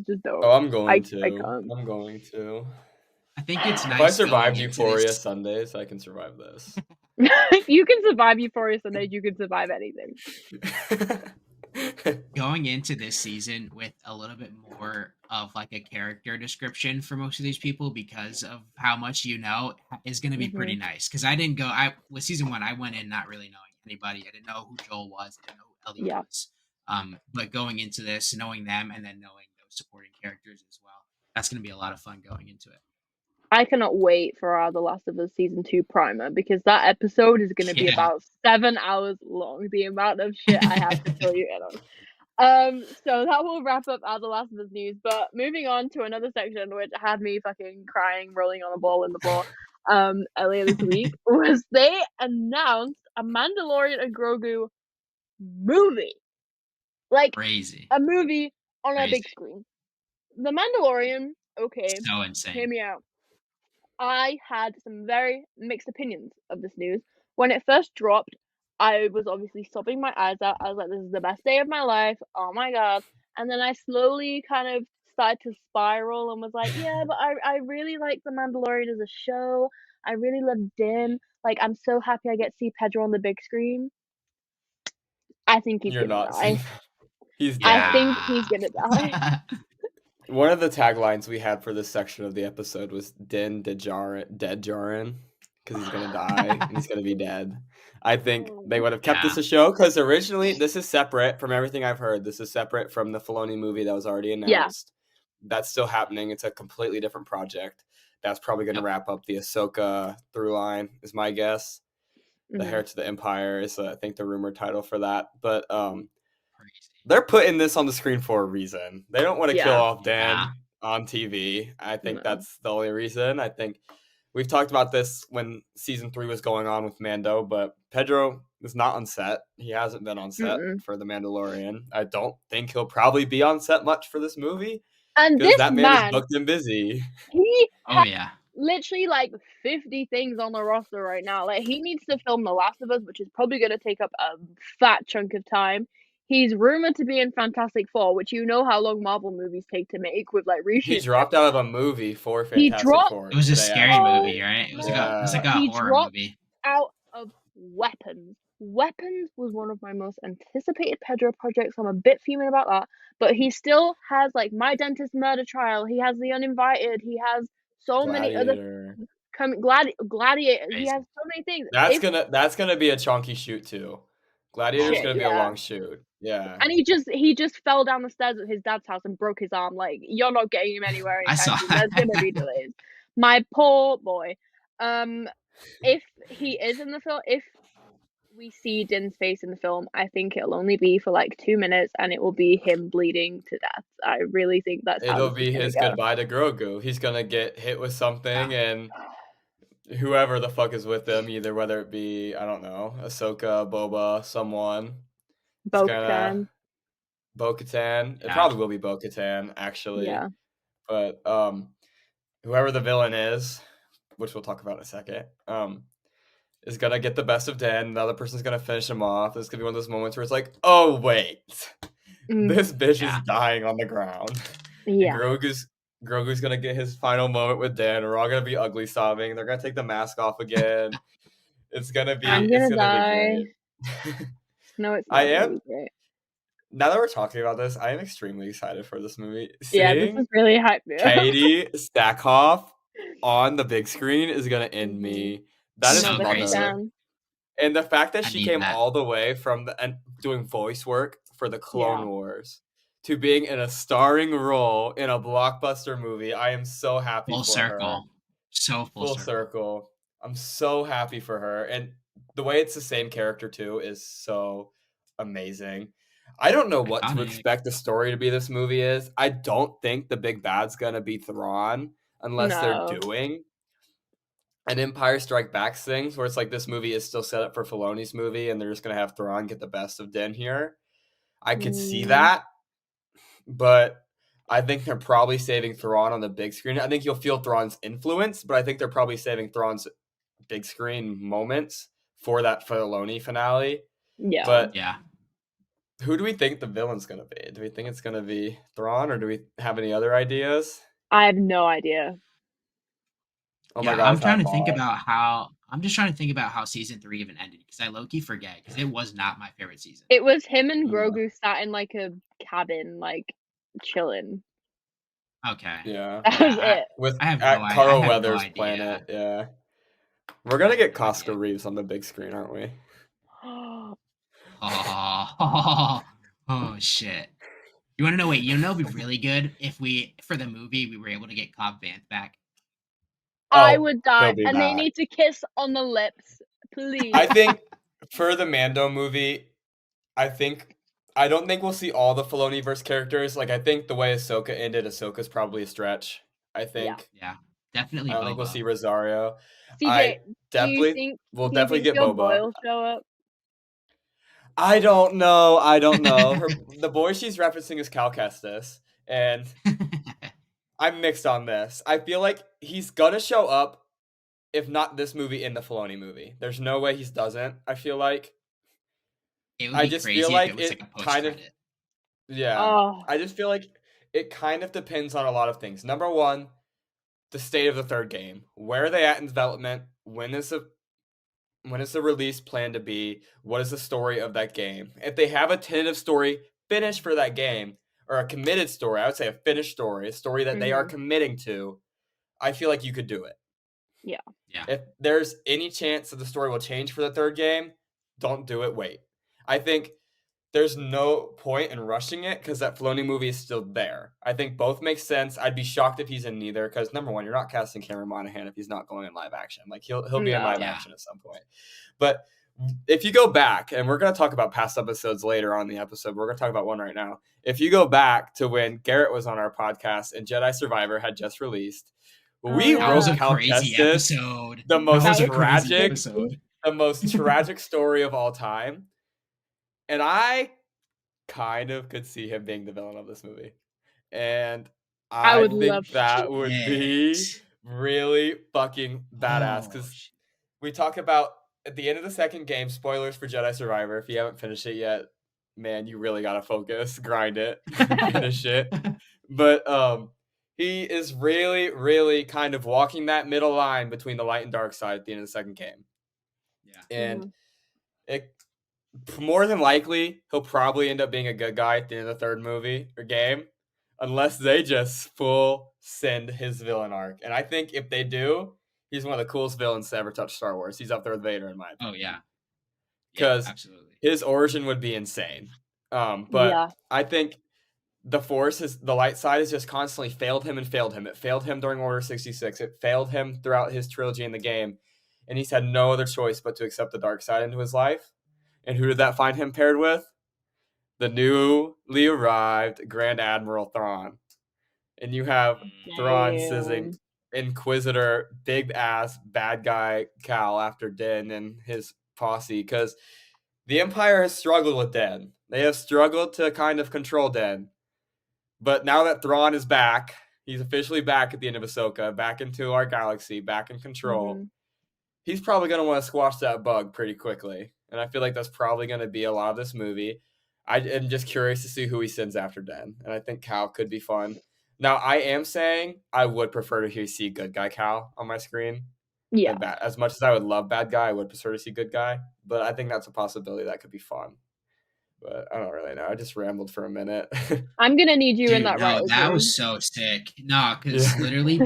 just don't. Oh, I'm going I to. can't. I'm going to. I think it's If I nice survive going into Euphoria this. Sundays, I can survive this. If you can survive Euphoria Sundays, you can survive anything. Going into this season with a little bit more of like a character description for most of these people because of how much you know is going to be pretty nice. Because I didn't go. With season 1, I went in not really knowing anybody. I didn't know who Joel was. I didn't know who Ellie Yeah. was. But going into this, knowing them and then knowing those supporting characters as well, that's going to be a lot of fun going into it. I cannot wait for our The Last of Us season 2 primer because that episode is going to be Yeah. about 7 hours long. The amount of shit I have to fill you in on. So that will wrap up our The Last of Us news. But moving on to another section which had me fucking crying, rolling on a ball in the floor. Earlier this week was they announced a Mandalorian and Grogu movie, like Crazy. a movie on a big Crazy. screen. The Mandalorian, okay, So hear insane. me out. I had some very mixed opinions of this news. When it first dropped, I was obviously sobbing my eyes out. I was like, this is the best day of my life. Oh my god. And then I slowly kind of started to spiral and was like, yeah, but I really like The Mandalorian as a show. I really love Din. Like, I'm so happy I get to see Pedro on the big screen. I think he's You're gonna not. die. He's I dead. think he's gonna die. One of the taglines we had for this section of the episode was Din Dead Jaren, because he's gonna die and he's gonna be dead. I think they would have kept this a show because originally this is separate from everything I've heard. This is separate from the Filoni movie that was already announced. That's still happening. It's a completely different project. That's probably going to wrap up the Ahsoka through line, is my guess. The Heir to the Empire is, I think, the rumored title for that. But they're putting this on the screen for a reason. They don't want to kill off Dan on TV. I think that's the only reason. I think we've talked about this when season 3 was going on with Mando, but Pedro is not on set. He hasn't been on set for The Mandalorian. I don't think he'll probably be on set much for this movie. And because this that man is booked and busy. He Oh yeah. literally like 50 things on the roster right now. Like, he needs to film The Last of Us, which is probably going to take up a fat chunk of time. He's rumored to be in Fantastic Four, which you know how long Marvel movies take to make with like reshoots. He dropped out of a movie for He Fantastic dropped- Four. It was a today, scary actually. movie, right? It was like a He horror dropped movie. out of Weapons. Weapons was one of my most anticipated Pedro projects. I'm a bit fuming about that. But he still has like My Dentist Murder Trial. He has The Uninvited. He has so many other Gladiator. He has so many things. That's gonna be a chunky shoot too. Gladiator's Shit, gonna be a long shoot. Yeah. And he just fell down the stairs at his dad's house and broke his arm. Like, you're not getting him anywhere I anytime saw soon. There's gonna be delays. My poor boy. If he is in the film, if we see Din's face in the film, I think it'll only be for like 2 minutes, and it will be him bleeding to death. I really think that's how It'll this be is his gonna go. goodbye to Grogu. He's gonna get hit with something, and whoever the fuck is with him, either whether it be, I don't know, Ahsoka, Boba, someone. Bo-Katan. Bo-Katan. It probably will be Bo-Katan, actually. Yeah. But whoever the villain is, which we'll talk about in a second, is gonna get the best of Dan. The other person's gonna finish him off. It's gonna be one of those moments where it's like, oh wait, this bitch is dying on the ground. Yeah. And Grogu's gonna get his final moment with Dan. We're all gonna be ugly sobbing. They're gonna take the mask off again. It's gonna be. I'm gonna die. Be great. No, it's not. I am. Be great. Now that we're talking about this, I am extremely excited for this movie. Yeah, this is really hype. Katie Stackhoff on the big screen is gonna end me. That is So crazy. And the fact that she came that. all the way from doing voice work for the Clone Wars to being in a starring role in a blockbuster movie, I am so happy full for circle. her. So full circle. I'm so happy for her. And the way it's the same character too is so amazing. I don't know what to Iconic. expect the story to be this movie is. I don't think the big bad's gonna be Thrawn unless they're No. doing an Empire Strike Back thing where it's like this movie is still set up for Filoni's movie and they're just gonna have Thrawn get the best of Din here. I could see that, but I think they're probably saving Thrawn on the big screen. I think you'll feel Thrawn's influence, but I think they're probably saving Thrawn's big screen moments for that Filoni finale. Yeah. But Yeah. who do we think the villain's going to be? Do we think it's going to be Thrawn, or do we have any other ideas? I have no idea. Oh Yeah, my god! I'm trying to think about how. I'm just trying to think about how season 3 even ended because I low-key forget because it was not my favorite season. It was him and Yeah. Grogu sat in like a cabin, like chilling. Okay. Yeah, That was it. with I have at no i- I Carl have no Weathers' idea. planet. Yeah, we're gonna get No Costco idea. Reeves on the big screen, aren't we? Oh shit! You want to know? Wait, you know, it'd be really good if we for the movie we were able to get Cobb Vanth back. I Oh, would die, he'll be and they back. need to kiss on the lips, please. I think for the Mando movie, I don't think we'll see all the Filoniverse characters. Like, I think the way Ahsoka ended, Ahsoka's probably a stretch. I think. Yeah, definitely. I don't think we'll Boba. see Rosario. CJ, We'll do you definitely think get your Boba. boy will show up? I don't know. The boy she's referencing is Cal Kestis, and I'm mixed on this. I feel like he's gonna show up, if not this movie, in the Filoni movie. There's no way he doesn't. I feel like. It would I be just crazy feel if like it was it like a post kind of. credit. Yeah. Oh, I just feel like it kind of depends on a lot of things. Number one, the state of the third game. Where are they at in development? When is the release planned to be? What is the story of that game? If they have a tentative story finished for that game, or a committed story, I would say a finished story, a story that they are committing to, I feel like you could do it. Yeah. If there's any chance that the story will change for the third game, don't do it. Wait. I think there's no point in rushing it because that Filoni movie is still there. I think both make sense. I'd be shocked if he's in neither because, number one, you're not casting Cameron Monaghan if he's not going in live action. Like, he'll be in live action at some point. But if you go back, and we're going to talk about past episodes later on in the episode, we're going to talk about one right now. If you go back to when Garrett was on our podcast and Jedi Survivor had just released, we That was wrote a Cal crazy Kestis episode. the most That was a crazy tragic, episode. the most tragic story of all time. And I kind of could see him being the villain of this movie. And I would think love that would be Shit. really fucking badass. Oh, Because shit. we talk about at the end of the second game, spoilers for Jedi Survivor. If you haven't finished it yet, man, you really gotta focus, grind it, finish it. But he is really, really kind of walking that middle line between the light and dark side at the end of the second game. Yeah. And it more than likely he'll probably end up being a good guy at the end of the third movie or game, unless they just full send his villain arc. And I think if they do, he's one of the coolest villains to ever touch Star Wars. He's up there with Vader in my opinion. Oh yeah. Because absolutely. his origin would be insane. But I think the light side has just constantly failed him and failed him. It failed him during Order 66. It failed him throughout his trilogy in the game. And he's had no other choice but to accept the dark side into his life. And who did that find him paired with? The newly arrived Grand Admiral Thrawn. And you have Thrawn sizzing Inquisitor, big ass bad guy Cal after Din and his posse. Because the Empire has struggled with Din. They have struggled to kind of control Din. But now that Thrawn is back, he's officially back at the end of Ahsoka, back into our galaxy, back in control. He's probably going to want to squash that bug pretty quickly. And I feel like that's probably going to be a lot of this movie. I am just curious to see who he sends after Din. And I think Cal could be fun. Now, I am saying I would prefer to see good guy Cal on my screen. Yeah. As much as I would love bad guy, I would prefer to see good guy. But I think that's a possibility that could be fun. But I don't really know. I just rambled for a minute. I'm gonna need you in that right. That was so sick. No, because literally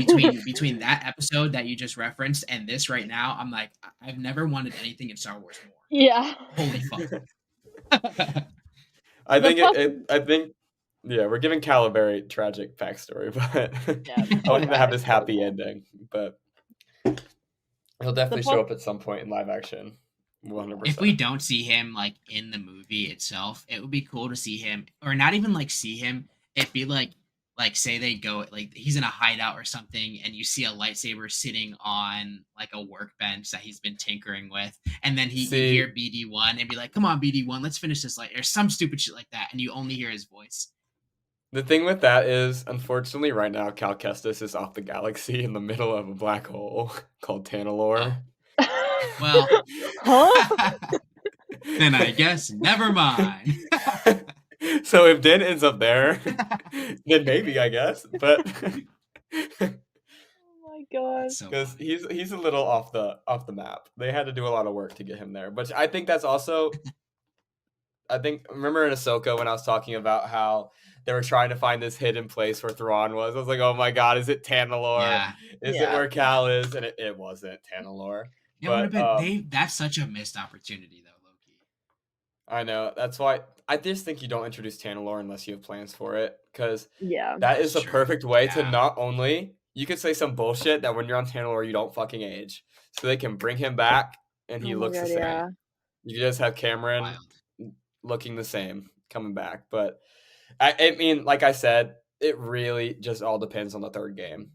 between that episode that you just referenced and this right now, I'm like, I've never wanted anything in Star Wars more. Yeah. Holy fuck. I think we're giving Cal a very tragic backstory, but I want him to have this happy ending. But he'll definitely show up at some point in live action. If we 100%. don't see him like in the movie itself, it would be cool to see him, or not even like see him. It'd be like say they go like he's in a hideout or something, and you see a lightsaber sitting on like a workbench that he's been tinkering with, and then you hear See, BD1 and be like, "Come on, BD1, let's finish this light," or some stupid shit like that, and you only hear his voice. the thing with that is, unfortunately, right now, Cal Kestis is off the galaxy in the middle of a black hole called Tanalorr. Well, Huh? then I guess never mind. So if Din ends up there, then maybe, I guess. But Oh my god. That's so because funny. he's a little off the map. They had to do a lot of work to get him there. But I think that's also, remember in Ahsoka when I was talking about how they were trying to find this hidden place where Thrawn was? I was like, oh my god, is it Tanalorr? Yeah, Is it Yeah. where Cal is? And it wasn't Tanalorr. it would have But been that's such a missed opportunity though, Loki. I know. That's why I just think you don't introduce Tanalorr unless you have plans for it. Because Yeah. that is the That's true. perfect way to Yeah. not only, you could say some bullshit that when you're on Tanalorr, you don't fucking age. So they can bring him back and he Oh my looks the god, same. yeah. You just have Cameron Wild. looking the same coming back. But I mean, like I said, it really just all depends on the third game.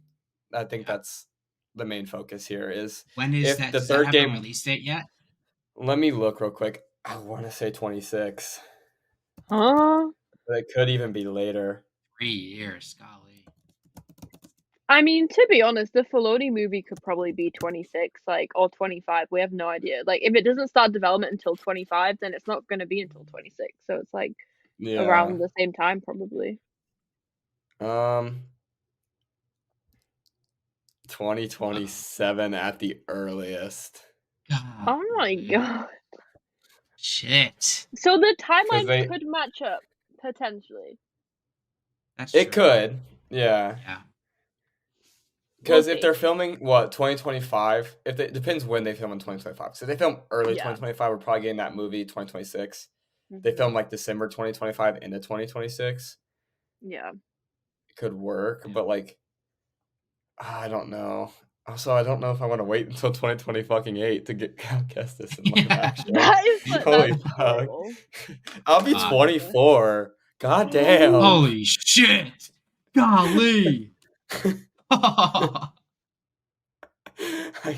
I think Yeah. that's the main focus here is When is if that? the Does that third have a game. release date yet? Let me look real quick. I want to say 26. Huh? But it could even be later. 3 years, golly. I mean, to be honest, the Filoni movie could probably be 26, like, or 25. We have no idea. Like, if it doesn't start development until 25, then it's not going to be until 26. So it's like Yeah. around the same time, probably. 2027 at the earliest. Oh my Golly. god. Shit. So the timelines they- could match up, potentially. That's It true. could. Yeah. Yeah. Because We'll if see. they're filming, what, 2025? It depends when they film in 2025. So if they film early Yeah. 2025, we're probably getting that movie 2026. They Mhm. film like December 2025 into 2026. Yeah. It could work, Yeah. but like, I don't know. Also, I don't know if I want to wait until 2028 to get Cal Kestis in live Yeah. action. That is like, Holy that's fuck. horrible. I'll be Uh, 24. God damn. Holy shit. Golly. I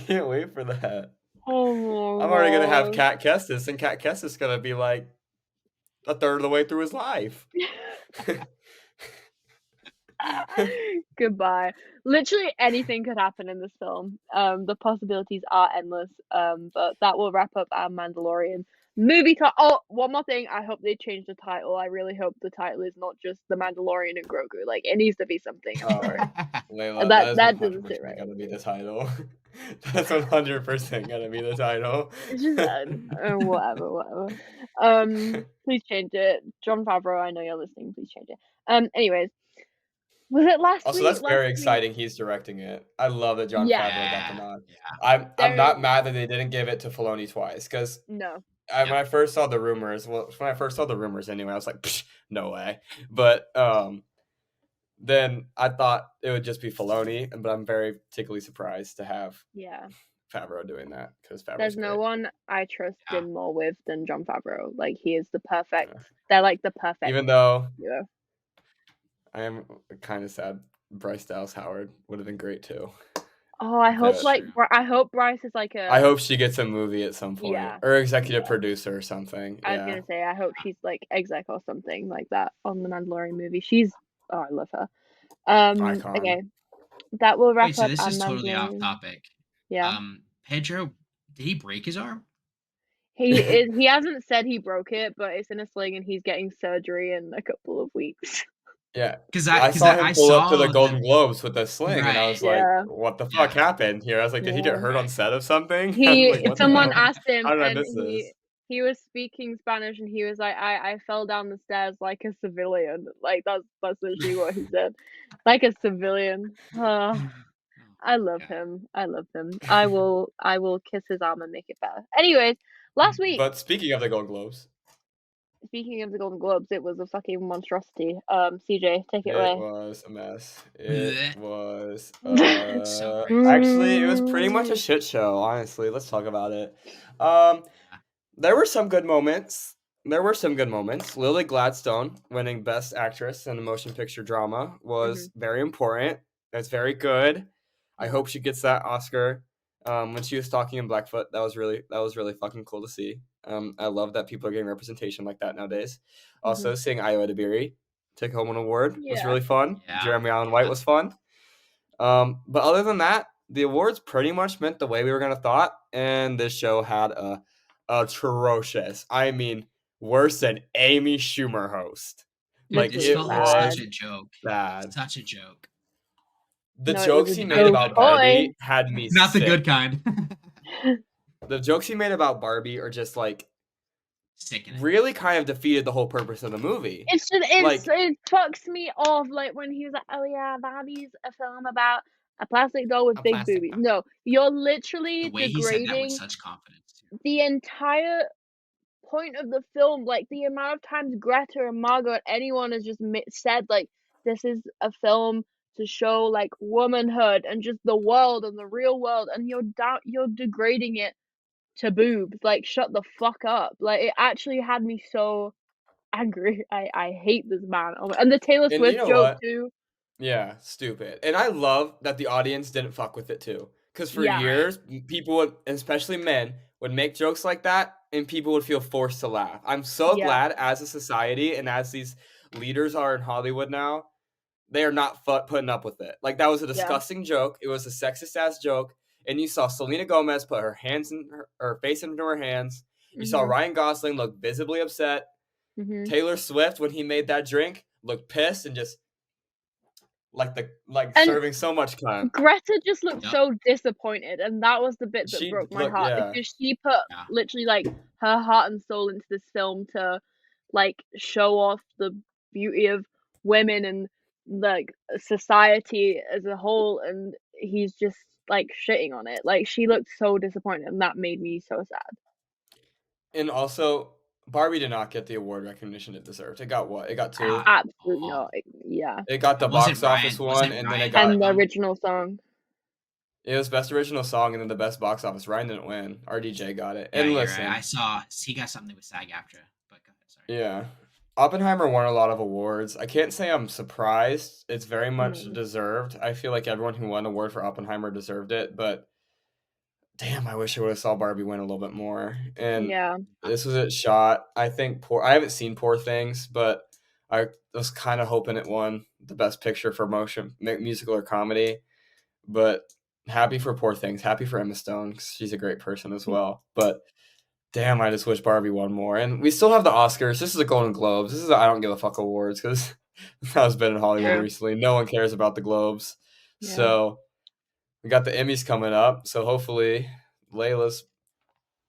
can't wait for that. Oh my I'm already gonna have god. Cat Kestis, and Cat Kestis is gonna be like a third of the way through his life. Goodbye. Literally anything could happen in this film. The possibilities are endless. But that will wrap up our Mandalorian movie. Oh, one more thing. I hope they change the title. I really hope the title is not just The Mandalorian and Grogu. Like, it needs to be something else. Layla, That that is doesn't 100% sit right. gonna be the title. That's 100% gonna be the title. It's just whatever. Please change it. John Favreau, I know you're listening. Please change it. Anyways, was it last Also, week? that's very Last week? exciting. He's directing it. I love that John Yeah. Favreau got the nod. Yeah. I'm not mad that they didn't give it to Filoni twice because No. when I first saw the rumors, anyway, I was like, "Psh, no way. But then I thought it would just be Filoni, but I'm very particularly surprised to have Yeah. Favreau doing that because Favreau's There's no great. one I trust Yeah. in more with than John Favreau. Like, he is the perfect. Yeah. They're like the perfect. Even though duo. I am kind of sad, Bryce Dallas Howard would have been great too. Oh, I hope That's like true. I hope Bryce is like a. I hope she gets a movie at some point, Yeah. or executive Yeah. producer or something. I was Yeah. gonna say I hope she's like exec or something like that on the Mandalorian movie. She's I love her. Icon. Okay, that will wrap Wait, so up this our is totally off Mandalorian. topic. Yeah, Pedro, did he break his arm? he hasn't said he broke it, but it's in a sling and he's getting surgery in a couple of weeks. Yeah, Because I saw him pull up to the Golden Globes with a sling, and I was like, Yeah. "What the fuck happened here?" I was like, "Did he get Yeah. hurt on set of something?" I was like, "What the Someone hell? asked him How did I and miss this?" he was speaking Spanish and he was like, I fell down the stairs like a civilian. Like that's literally what he said. Like a civilian. I love him. I love him. I will kiss his arm and make it better. Anyways, last week, But speaking of the Golden Globes, speaking of the Golden Globes, it was a fucking monstrosity. CJ, take it it away. was a mess. Blech. It was So crazy. actually it was pretty much a shit show. Honestly, let's talk about it. There were some good moments. Lily Gladstone winning Best Actress in a Motion Picture Drama was very important. That's very good. I hope she gets that Oscar. When she was talking in Blackfoot, that was really fucking cool to see. I love that people are getting representation like that nowadays. Also, seeing Io Dabiri take home an award was really fun. Yeah. Jeremy Allen White was fun. But other than that, the awards pretty much went the way we were gonna thought, and this show had a atrocious, I mean, worse than Amy Schumer host. Like, this felt like such a joke. Bad. Such a joke. The jokes he made about Barbie had me not sick. The good kind. The jokes he made about Barbie are just like sickening. Really kind of defeated the whole purpose of the movie. It's just it fucks me off, like when he was like, "Oh yeah, Barbie's a film about a plastic doll with big boobies." No, you're literally the way degrading he said that with such confidence too. The entire point of the film. Like the amount of times Greta and Margot and anyone has just said like, "This is a film to show like womanhood and just the world and the real world," and you're degrading it to boobs. Like, shut the fuck up. Like, it actually had me so angry. I hate this man. And the Taylor Swift joke too. Yeah, stupid. And I love that the audience didn't fuck with it too. Because for years, people would, especially men, would make jokes like that and people would feel forced to laugh. I'm so glad as a society and as these leaders are in Hollywood now, they are not putting up with it. Like, that was a disgusting joke. It was a sexist ass joke. And you saw Selena Gomez put her hands in her face into her hands. You saw Ryan Gosling look visibly upset. Taylor Swift, when he made that drink, looked pissed and just serving so much time. Greta just looked so disappointed, and that was the bit that broke my heart because she put literally like her heart and soul into this film to like show off the beauty of women and like society as a whole, and he's just like shitting on it. Like, she looked so disappointed, and that made me so sad. And also, Barbie did not get the award recognition it deserved. It got what? It got 2. Absolutely not. Yeah. It got the box office one, and then it got the original song. It was best original song, and then the best box office. Ryan didn't win. RDJ got it. And listen, I saw he got something with SAG-AFTRA. But go ahead, sorry. Yeah. Oppenheimer won a lot of awards. I can't say I'm surprised. It's very much deserved. I feel like everyone who won an award for Oppenheimer deserved it, but damn, I wish I would have saw Barbie win a little bit more. And this was its shot. I think I haven't seen Poor Things, but I was kind of hoping it won the best picture for motion, musical or comedy. But happy for Poor Things. Happy for Emma Stone, because she's a great person as well. But damn, I just wish Barbie won more. And we still have the Oscars. This is the Golden Globes. This is the I don't give a fuck awards, because that's been in Hollywood recently. No one cares about the Globes. Yeah. So we got the Emmys coming up. So hopefully Laila's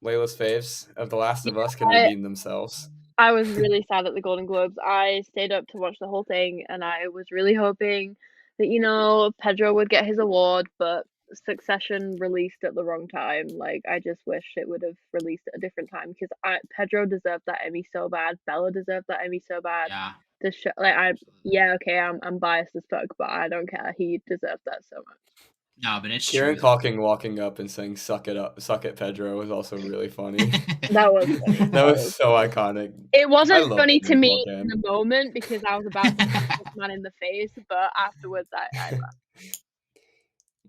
faves of The Last of Us can redeem themselves. I was really sad at the Golden Globes. I stayed up to watch the whole thing, and I was really hoping that, Pedro would get his award, but Succession released at the wrong time. Like, I just wish it would have released at a different time, because Pedro deserved that Emmy so bad. Bella deserved that Emmy so bad. Yeah. The show, like, I'm biased as fuck, but I don't care. He deserved that so much. No, but it's Kieran Culkin walking up and saying "Suck it, Pedro" was also really funny. That was funny. That was so iconic. It wasn't funny to me in the moment because I was about to punch this man in the face, but afterwards I laughed.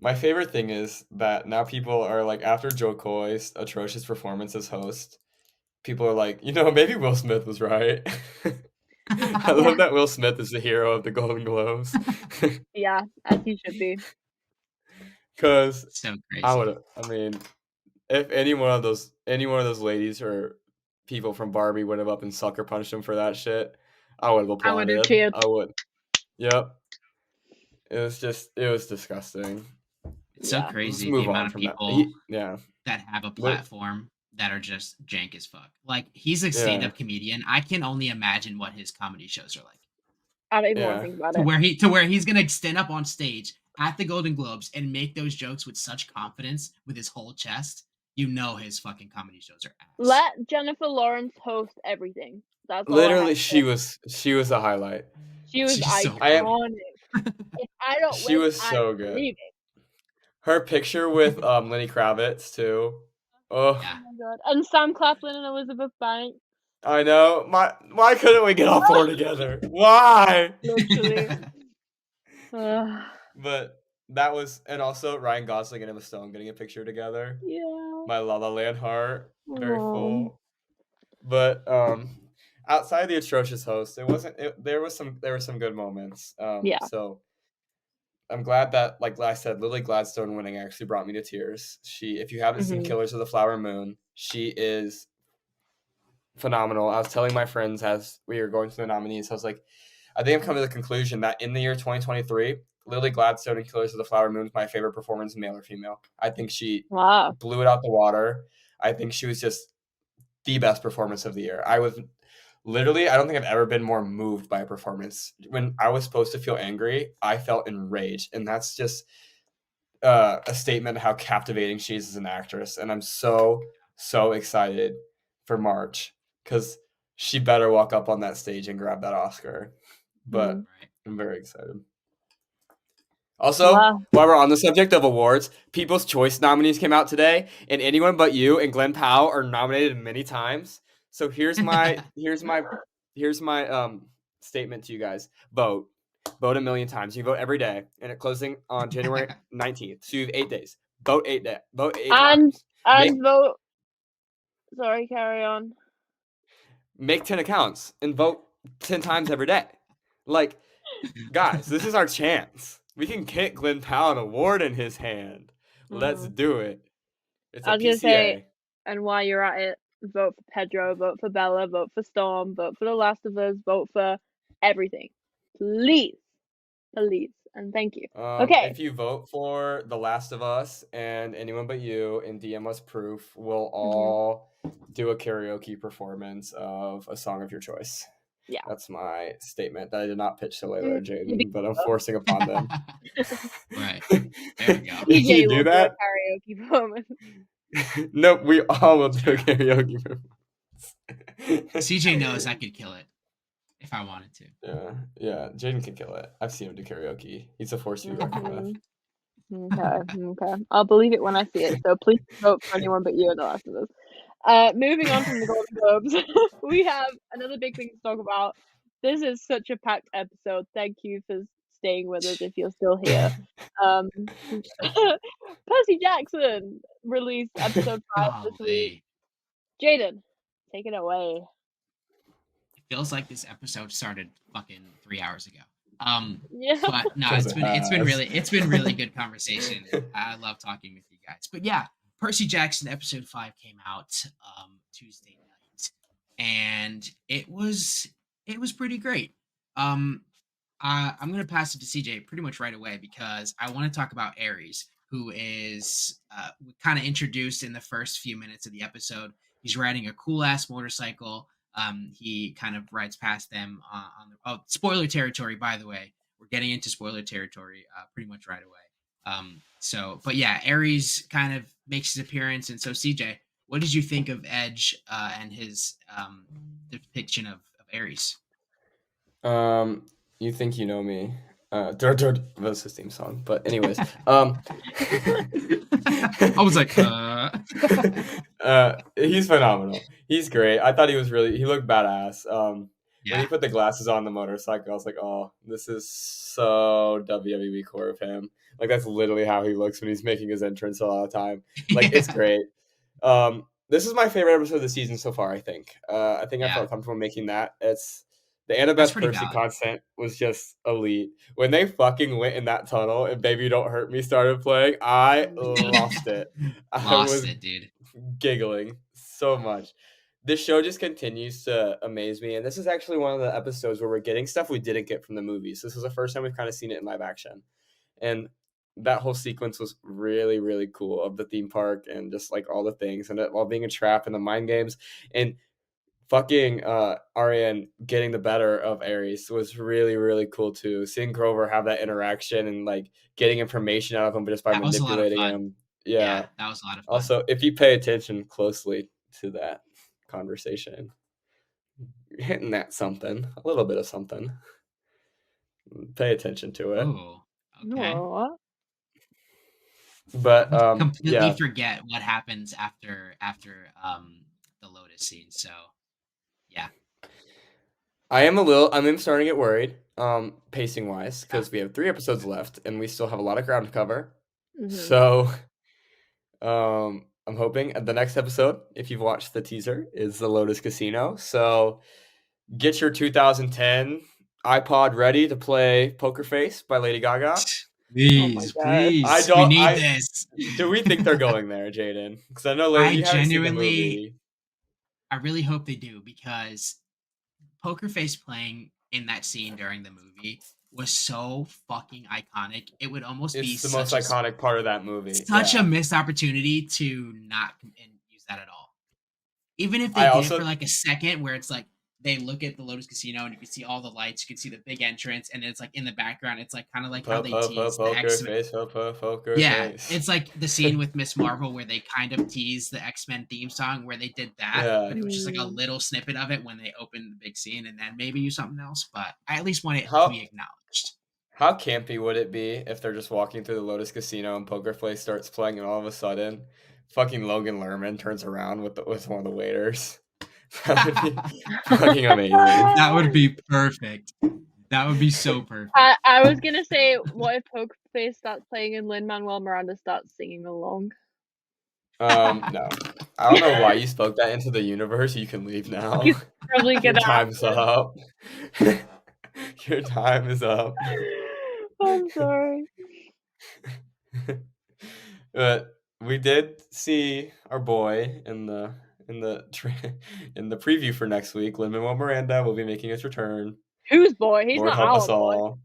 My favorite thing is that now people are like, after Joe Coy's atrocious performance as host, people are like, maybe Will Smith was right. I love that Will Smith is the hero of the Golden Globes. Yeah, as he should be. Because so crazy. if any one of those ladies or people from Barbie would have up and sucker punched him for that shit, I would have applauded. I would have cheered. I would. Yep. It was disgusting. It's so crazy the amount of people that have a platform that are just jank as fuck. Like, he's a stand-up comedian. I can only imagine what his comedy shows are like. I don't even want to think about it. To where he's gonna stand up on stage at the Golden Globes and make those jokes with such confidence with his whole chest. His fucking comedy shows are ass. Let Jennifer Lawrence host everything. That's literally she was the highlight. She was iconic. If I don't she was so good. Her picture with Lenny Kravitz too. Oh, Yeah. Oh my god. And Sam Claflin and Elizabeth Banks. I know. Why couldn't we get all four together? Why? Literally. Ugh. But that was, and also Ryan Gosling and Emma Stone getting a picture together. Yeah. My La La Land heart, very Aw. full. But outside the atrocious host, it wasn't. There were some good moments. Yeah. So I'm glad that, like I said, Lily Gladstone winning actually brought me to tears. If you haven't seen Mhm. Killers of the Flower Moon, she is phenomenal. I was telling my friends as we were going through the nominees, I was like, I think I've come to the conclusion that in the year 2023, Lily Gladstone in Killers of the Flower Moon is my favorite performance, male or female. I think she Wow. blew it out the water. I think she was just the best performance of the year. I was literally, I don't think I've ever been more moved by a performance. When I was supposed to feel angry, I felt enraged. And that's just a statement of how captivating she is as an actress. And I'm so excited for March because she better walk up on that stage and grab that Oscar. But Right. I'm very excited. Also, Wow. while we're on the subject of awards, People's Choice nominees came out today, and Anyone But You and Glenn Powell are nominated many times. So here's my statement to you guys. Vote a million times. You vote every day, and it closing on January 19th. So you have 8 days. Vote 8 times. And vote. Sorry, carry on. Make 10 accounts and vote 10 times every day. Like, guys, this is our chance. We can get Glenn Powell an award in his hand. Let's do it. It's a I was gonna PCA. say, and while you're at it, vote for Pedro, vote for Bella, vote for Storm, vote for The Last of Us, vote for everything. Please. Please. And thank you. Okay. If you vote for The Last of Us and Anyone But You and DM us proof, we'll all do a karaoke performance of a song of your choice. Yeah. That's my statement that I did not pitch to Laila or Jaden, but I'm forcing upon them. Right. There we go. Can you do that? Karaoke performance. Nope, we all will do a karaoke performance. CJ knows I could kill it if I wanted to. Yeah, Jaden can kill it. I've seen him do karaoke. He's a force to be reckoned with. Okay. I'll believe it when I see it. So please vote for Anyone But You and The Last of Us. Moving on from the Golden Globes, we have another big thing to talk about. This is such a packed episode. Thank you for staying with us if you're still here. Percy Jackson released episode 5 this week. Jaden, take it away. It feels like this episode started fucking 3 hours ago. Yeah. But no, it's been really good conversation. I love talking with you guys. But yeah, Percy Jackson episode 5 came out Tuesday night, and it was pretty great. I'm gonna pass it to CJ pretty much right away because I want to talk about Ares, who is kind of introduced in the first few minutes of the episode. He's riding a cool ass motorcycle. He kind of rides past them on spoiler territory, by the way. We're getting into spoiler territory pretty much right away. But yeah, Ares kind of makes his appearance. And so CJ, what did you think of Edge and his depiction of Ares? You think you know me. That's his theme song. But anyways, I was like, he's phenomenal. He's great. I thought he looked badass. When he put the glasses on the motorcycle, I was like, oh, this is so WWE core of him. Like, that's literally how he looks when he's making his entrance a lot of the time. Like, it's great. This is my favorite episode of the season so far, I think. I felt comfortable making that. It's the Annabeth Percy content was just elite. When they fucking went in that tunnel and Baby Don't Hurt Me started playing, I lost it. I was dude. Giggling so much. This show just continues to amaze me, and this is actually one of the episodes where we're getting stuff we didn't get from the movies. This is the first time we've kind of seen it in live action, and that whole sequence was really, really cool of the theme park and just like all the things and it all being a trap and the mind games and fucking Ariane getting the better of Ares was really, really cool too. Seeing Grover have that interaction and like getting information out of him just by manipulating him. Yeah, that was a lot of fun. Also, if you pay attention closely to that conversation, you're hitting at something, a little bit of something. Pay attention to it. Oh, okay. What? But completely yeah, forget what happens after the Lotus scene. So yeah. I'm starting to get worried, pacing wise, Yeah. because we have 3 episodes left and we still have a lot of ground to cover. Mhm. So I'm hoping the next episode, if you've watched the teaser, is the Lotus Casino. So get your 2010 iPod ready to play Poker Face by Lady Gaga. Oh my Please, god. I please, we don't. need I this. do we think they're going there, Jaden? Because I know Lady, I you haven't seen the genuinely, movie. I really hope they do, because Poker Face playing in that scene during the movie was so fucking iconic. It would almost be It's the most iconic part of that movie. such a Yeah. missed opportunity to not use that at all. Even if they I did it for also like a second, where it's like they look at the Lotus Casino and you can see all the lights, you can see the big entrance, and it's like in the background, it's like kind of like how they tease the poker X-Men. face, poker Yeah, face. it's like the scene with Miss Marvel where they kind of tease the X-Men theme song, where they did that, Yeah. but it was just like a Mm. little snippet of it when they opened the big scene, and then maybe use something else. But I at least want it to be acknowledged. How campy would it be if they're just walking through the Lotus Casino and Poker Face starts playing, and all of a sudden, fucking Logan Lerman turns around with one of the waiters? That would be fucking amazing. That would be perfect. That would be so perfect. I was gonna say, what if Poker Face starts playing and Lin-Manuel Miranda starts singing along? No. I don't know why you spoke that into the universe. You can leave now. He's probably Your gonna time's happen. up. Your time is up. I'm sorry. But we did see our boy in the in the preview for next week. Lin-Manuel Miranda will be making his return. Whose boy? He's Lord not help our us boy. all.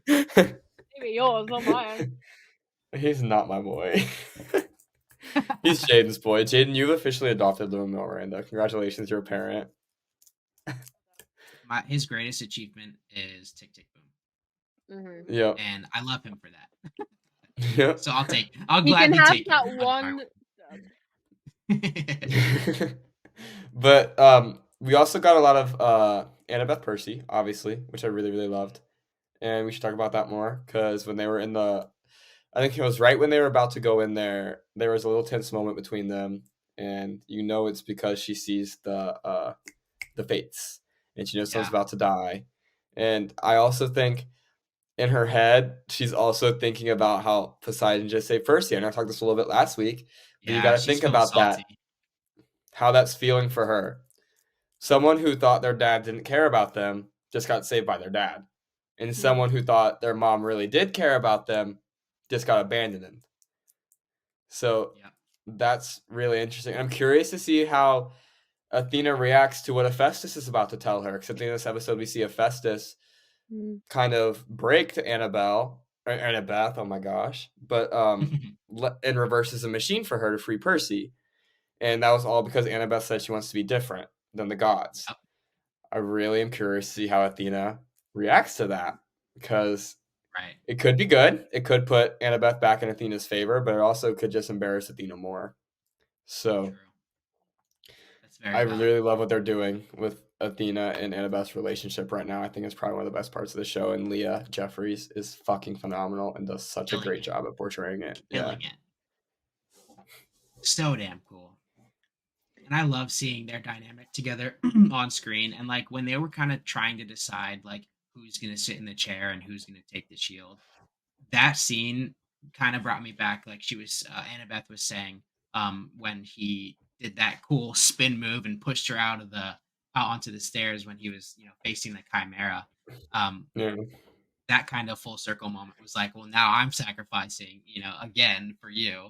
Maybe yours, not mine. He's not my boy. He's Jaden's boy. Jaden, you've officially adopted Lin-Manuel Miranda. Congratulations, you're a parent. His greatest achievement is Tick Tick Boom, Mm-hmm. Yep. and I love him for that. Yep. So I'll He gladly can have take that him. one. But we also got a lot of Annabeth Percy, obviously, which I really, really loved. And we should talk about that more, because when they were in I think it was right when they were about to go in there, there was a little tense moment between them, and it's because she sees the fates, and she knows someone's Yeah. about to die. And I also think in her head, she's also thinking about how Poseidon just saved Percy. And I talked this a little bit last week, but you got to she's think feeling about salty. that, how that's feeling for her. Someone who thought their dad didn't care about them just got saved by their dad. And someone who thought their mom really did care about them just got abandoned. So Yeah. that's really interesting. I'm curious to see how Athena reacts to what Hephaestus is about to tell her. Because I think in this episode we see Hephaestus kind of break to Annabeth, oh my gosh, but and reverses a machine for her to free Percy. And that was all because Annabeth said she wants to be different than the gods. Yep. I really am curious to see how Athena reacts to that, because Right. it could be good. It could put Annabeth back in Athena's favor, but it also could just embarrass Athena more. So True. That's very I valid. really love what they're doing with Athena and Annabeth's relationship right now. I think it's probably one of the best parts of the show, and Leah Jeffries is fucking phenomenal and does such a Killing great it. job at portraying it. Killing it. So damn cool. And I love seeing their dynamic together on screen. And like when they were kind of trying to decide like who's going to sit in the chair and who's going to take the shield, that scene kind of brought me back. Like Annabeth was saying, when he did that cool spin move and pushed her out onto the stairs when he was, facing the Chimera. Yeah. That kind of full circle moment was like, well, now I'm sacrificing, again for you.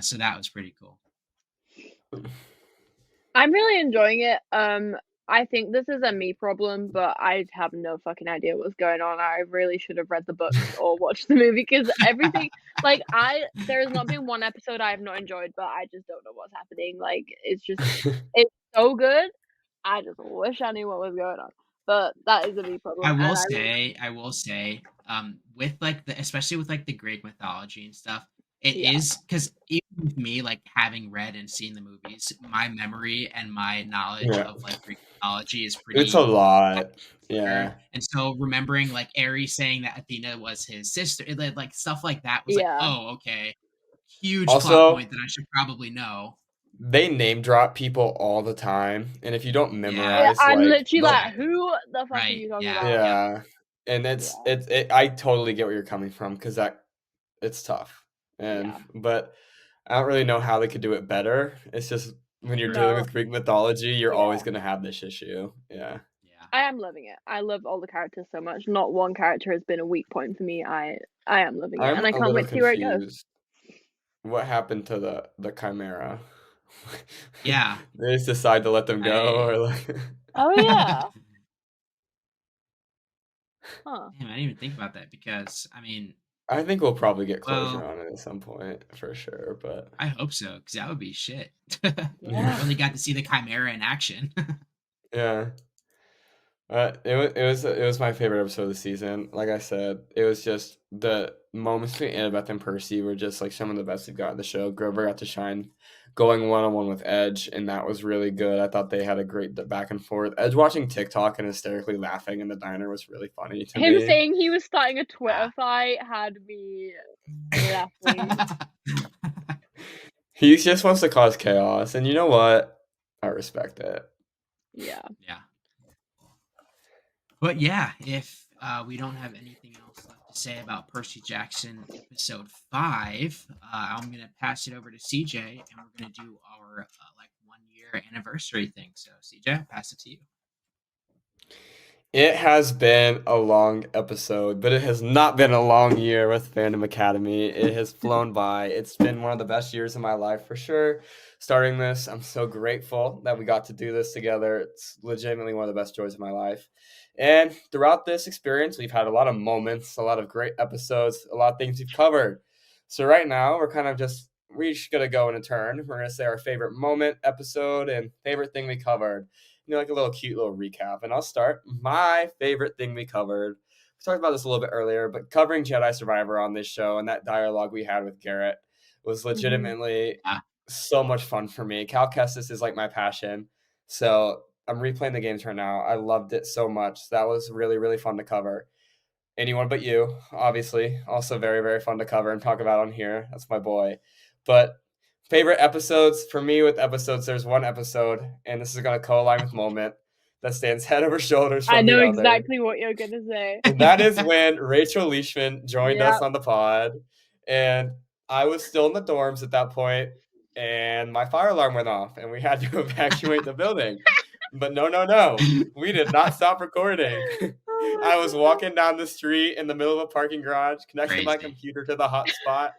So that was pretty cool. I'm really enjoying it. I think this is a me problem, but I have no fucking idea what's going on. I really should have read the books or watched the movie, because everything, like, there's not been one episode I have not enjoyed, but I just don't know what's happening. Like, it's so good. I just wish I knew what was going on. But that is a me problem. I will say, with like especially with like the Greek mythology and stuff, it is because even with me like having read and seen the movies, my memory and my knowledge of like Greek mythology is It's a pretty lot. sure. Yeah. And so remembering like Ares saying that Athena was his sister, like stuff like that was like, Yeah. oh, okay. Huge plot Also, point that I should probably know. they name drop people all the time, and if you don't Yeah. memorize, I'm like, literally the like, who the fuck are Right. you talking Yeah. about? yeah, and I totally get where you're coming from because it's tough, and Yeah. but I don't really know how they could do it better. It's just when you're dealing No. with Greek mythology, you're Yeah. always gonna have this issue. Yeah. Yeah. I am loving it. I love all the characters so much. Not one character has been a weak point for me. I am loving it, I'm and I a can't little wait to see where it goes. confused. What happened to the Chimera? Yeah. They just decide to let them go, or like. Oh yeah. Huh. Damn, I didn't even think about that because I mean, I think we'll probably get closure well, on it at some point for sure, but I hope so because that would be shit. Yeah. Really got to see the Chimera in action. yeah. It was my favorite episode of the season. Like I said, it was just the moments between Annabeth and Percy were just like some of the best we've got in the show. Grover got to shine, going one on one with Edge, and that was really good. I thought they had a great back and forth. Edge watching TikTok and hysterically laughing in the diner was really funny to Him me. saying he was starting a Twitter fight had me laughing. He just wants to cause chaos, and you know what? I respect it. Yeah. Yeah. But yeah, if we don't have anything else left to say about Percy Jackson episode 5, I'm gonna pass it over to CJ, and we're gonna do our like 1 year anniversary thing. So CJ, I'll pass it to you. It has been a long episode, but it has not been a long year with Fandom Academy. It has flown by. It's been one of the best years of my life for sure. Starting this, I'm so grateful that we got to do this together. It's legitimately one of the best joys of my life. And throughout this experience, we've had a lot of moments, a lot of great episodes, a lot of things we've covered. So right now, we're just going to go in a turn. We're going to say our favorite moment, episode, and favorite thing we covered. Like a little cute little recap. And I'll start. My favorite thing we covered. We talked about this a little bit earlier, but covering Jedi Survivor on this show and that dialogue we had with Garrett was legitimately so much fun for me. Cal Kestis is like my passion. So I'm replaying the games right now. I loved it so much. That was really, really fun to cover. Anyone But You, obviously, also very, very fun to cover and talk about on here. That's my boy. But favorite episodes for me with episodes, there's one episode, and this is going to co-align with moment that stands head over shoulders from I know the other. exactly what you're gonna say. And that is when Rachel Leishman joined us on the pod, and I was still in the dorms at that point, and my fire alarm went off, and we had to evacuate the building. But no, we did not stop recording. I was walking down the street in the middle of a parking garage, connecting my computer to the hotspot,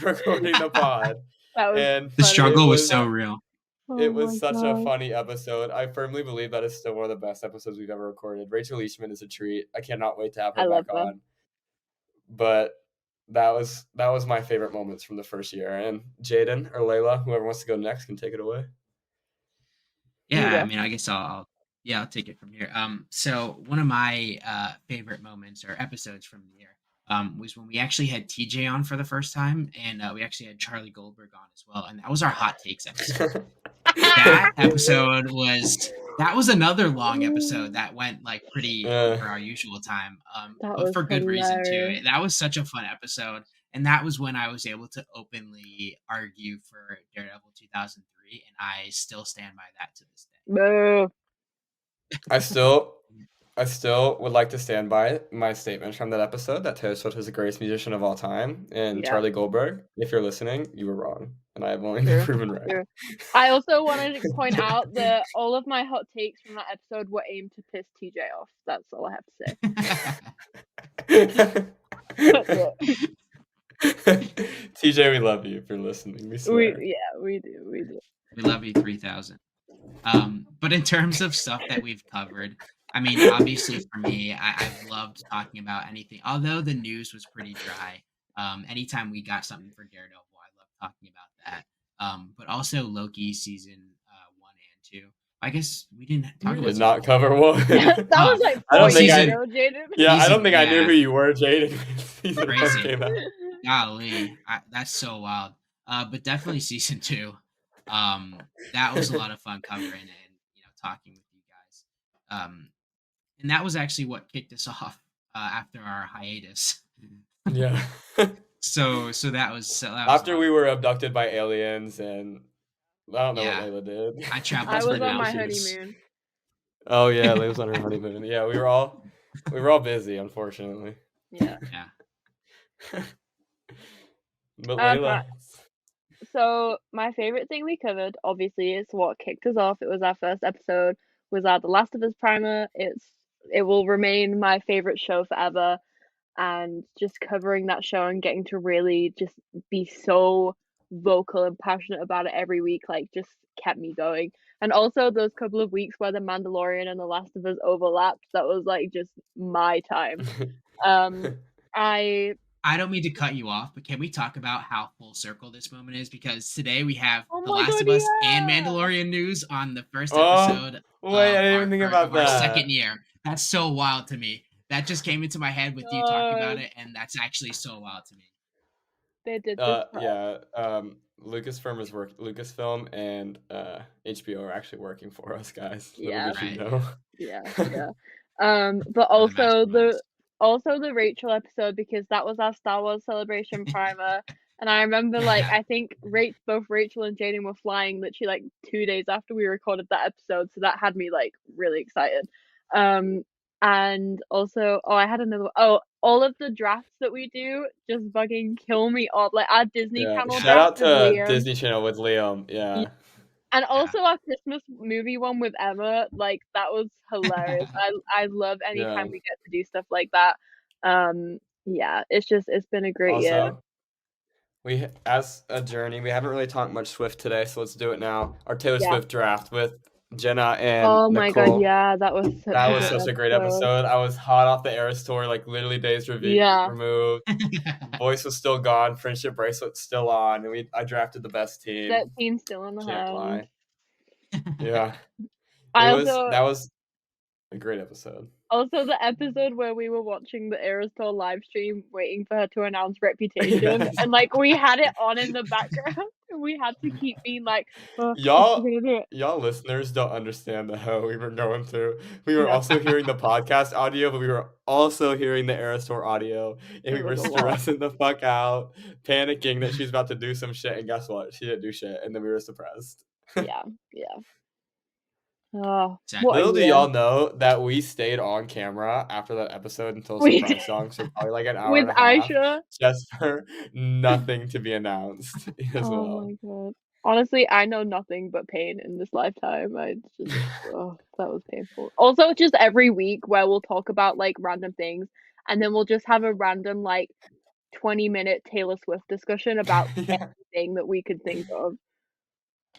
recording the pod. And the struggle was so real. It was such a funny episode. I firmly believe that is still one of the best episodes we've ever recorded. Rachel Leishman is a treat. I cannot wait to have her back on. But that was my favorite moments from the first year. And Jaden or Laila, whoever wants to go next, can take it away. Yeah, I mean, I guess I'll take it from here. So one of my favorite moments or episodes from the year was when we actually had TJ on for the first time, and we actually had Charlie Goldberg on as well, and that was our hot takes episode. That episode was another long episode that went like pretty over our usual time, but for good reason too. That was such a fun episode, and that was when I was able to openly argue for Daredevil 2003, and I still stand by that to this day. Boo. I still would like to stand by my statement from that episode that Taylor Swift is the greatest musician of all time. And Charlie Goldberg, if you're listening, you were wrong. And I have only been proven right. True. I also wanted to point out that all of my hot takes from that episode were aimed to piss TJ off. That's all I have to say. TJ, we love you for listening. We swear. We do. We love you 3000. But in terms of stuff that we've covered, I mean, obviously for me, I've loved talking about anything. Although the news was pretty dry, anytime we got something for Daredevil, I loved talking about that. But also Loki season 1 and 2. I guess we didn't talk about. We did not cover one. That was like 4 years ago, Jaden. Yeah, I don't think I knew who you were, Jaden. Crazy. Golly, that's so wild. But definitely season 2. That was a lot of fun covering and talking with you guys. And that was actually what kicked us off after our hiatus. Yeah. So that was After we were abducted by aliens, and I don't know what Yeah. Laila did. I traveled I to was the on my mountains. honeymoon. Oh yeah, Laila was on her honeymoon. Yeah, we were all busy, unfortunately. Yeah. Yeah. But Right. Laila, So my favorite thing we covered, obviously, is what kicked us off. It was our first episode. Was our The Last of Us primer. It will remain my favorite show forever. And just covering that show and getting to really just be so vocal and passionate about it every week, like, just kept me going. And also those couple of weeks where The Mandalorian and The Last of Us overlapped, that was like just my time. I don't mean to cut you off, but can we talk about how full circle this moment is? Because today we have Oh The my Last God, of Us yeah! and Mandalorian news on the first Oh, episode wait, I didn't of even think about of our that. second year. That's so wild to me. That just came into my head with you talking about God. it, and that's actually so wild to me. They did this for us. Yeah, Lucasfilm and HBO are actually working for us, guys. Yeah. Little did you Right. know. Yeah, yeah. But We're the also the Rachel episode, because that was our Star Wars Celebration primer. And I remember, like, Yeah. I think both Rachel and Jaden were flying literally like 2 days after we recorded that episode, so that had me like really excited. And also, I had another one. Oh, all of the drafts that we do just fucking kill me off. Like our Disney Yeah, Channel shout out draft with to Liam. Disney Channel with Liam. Yeah. And also our Christmas movie one with Emma, like, that was hilarious. I love anytime Yeah. we get to do stuff like that. Yeah, it's been a great year. Also, as a journey, we haven't really talked much Swift today, so let's do it now. Our Taylor Yeah. Swift draft with Jenna and Oh my Nicole. God, yeah, that was such That a was good such a great episode. episode. I was hot off the Eras tour, like literally days Yeah. removed. Voice was still gone, friendship bracelet still on, and I drafted the best team. That team's still in the Can't house. lie. Yeah. That was a great episode. Also, the episode where we were watching the Eras Tour live stream, waiting for her to announce Reputation, Yes. and like we had it on in the background, and we had to keep being like, "Oh, Y'all, we're gonna do it." y'all listeners don't understand the hell we were going through. We were Yeah. also hearing the podcast audio, but we were also hearing the Eras Tour audio, and we were was a lot. stressing the fuck out, panicking that she's about to do some shit, and guess what? She didn't do shit, and then we were suppressed. Yeah. Oh, Exactly. what a Little do year. y'all know that we stayed on camera after that episode until We surprise did. songs for probably like an hour With and a half, Aisha. just for nothing to be announced as Oh well. my God. Honestly, I know nothing but pain in this lifetime. That was painful. Also, just every week where we'll talk about like random things, and then we'll just have a random like 20-minute Taylor Swift discussion about Yeah, anything that we could think of.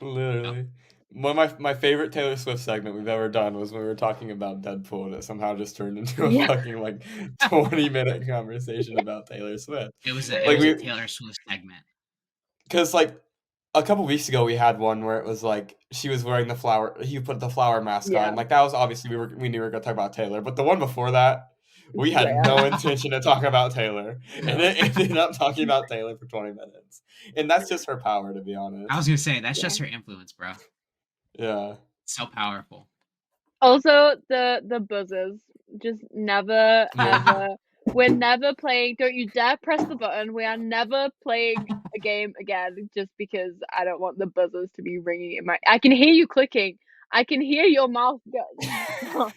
literally. One of my favorite Taylor Swift segment we've ever done was when we were talking about Deadpool, and it somehow just turned into a Yeah. fucking like 20-minute conversation about Taylor Swift. It was a Taylor Swift segment. Because like a couple weeks ago we had one where it was like she was wearing the flower. He put the flower mask Yeah. on. Like that was obviously we knew we were gonna talk about Taylor. But the one before that, we had Yeah. no intention to talk about Taylor, and it ended up talking about Taylor for 20 minutes. And that's just her power, to be honest. I was gonna say that's just her influence, bro. Yeah. So powerful. Also, the buzzers. Just never, Yeah. ever. We're never playing. Don't you dare press the button. We are never playing a game again, just because I don't want the buzzers to be ringing in my. I can hear you clicking. I can hear your mouth go.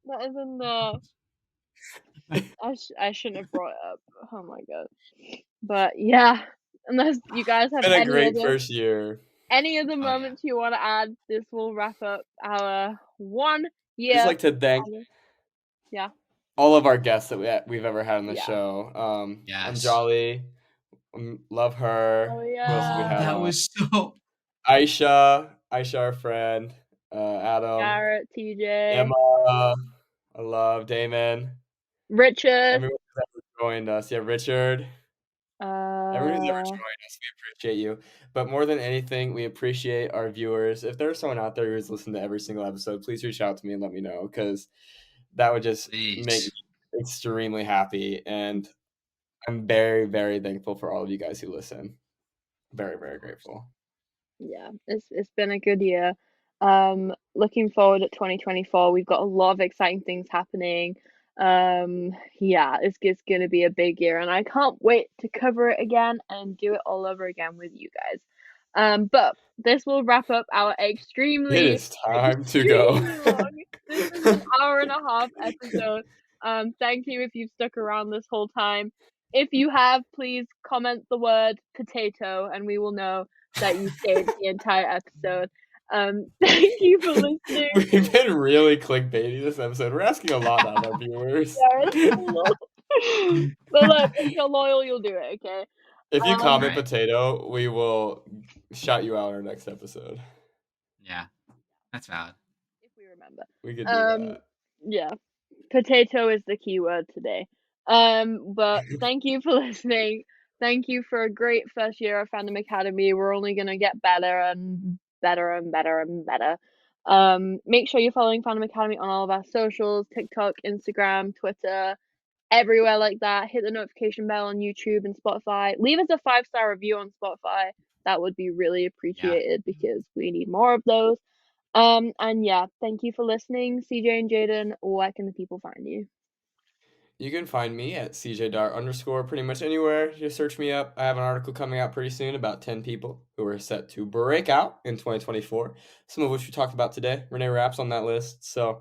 That is enough. I shouldn't have brought it up. Oh my God. But yeah, unless you guys have Been a any great other first year. any other yeah. moments you want to add, this will wrap up our 1 year. Just like to thank Yeah. all of our guests that we've ever had on the Yeah. show. Yes. I'm Jolly. Love her. Oh Who else do we yeah. have That on? was so. Aisha, our friend. Adam. Garrett, TJ, Emma. I love Damon. Richard. Everyone who's ever joined us. Yeah, Richard. Everyone who's ever joined us, we appreciate you. But more than anything, we appreciate our viewers. If there's someone out there who's listened to every single episode, please reach out to me and let me know, because that would just make me extremely happy. And I'm very, very thankful for all of you guys who listen. Very, very grateful. Yeah, it's been a good year. Looking forward at 2024. We've got a lot of exciting things happening. Yeah, it's gonna be a big year, and I can't wait to cover it again and do it all over again with you guys. But this will wrap up our It extremely, is time to go. extremely long. This is an hour and a half episode. Thank you if you've stuck around this whole time. If you have, please comment the word potato, and we will know that you stayed the entire episode. Thank you for listening. We've been really clickbaity this episode. We're asking a lot out of our viewers. Yeah, it's a lot. But look, if you're loyal, you'll do it, okay? If you comment Right. potato, we will shout you out in our next episode. Yeah, that's valid. If we remember. We could do that. Yeah. Potato is the keyword today. But thank you for listening. Thank you for a great first year of Fandom Academy. We're only gonna get better and better and better and better. Make sure you're following Fandom Academy on all of our socials, TikTok, Instagram, Twitter, everywhere like that. Hit the notification bell on YouTube and Spotify. Leave us a 5-star review on Spotify. That would be really appreciated because we need more of those. And yeah, thank you for listening. CJ and Jaden, where can the people find you? You can find me at CJ__ pretty much anywhere. Just search me up. I have an article coming out pretty soon about 10 people who are set to break out in 2024, some of which we talked about today. Renee Rapp's on that list. So if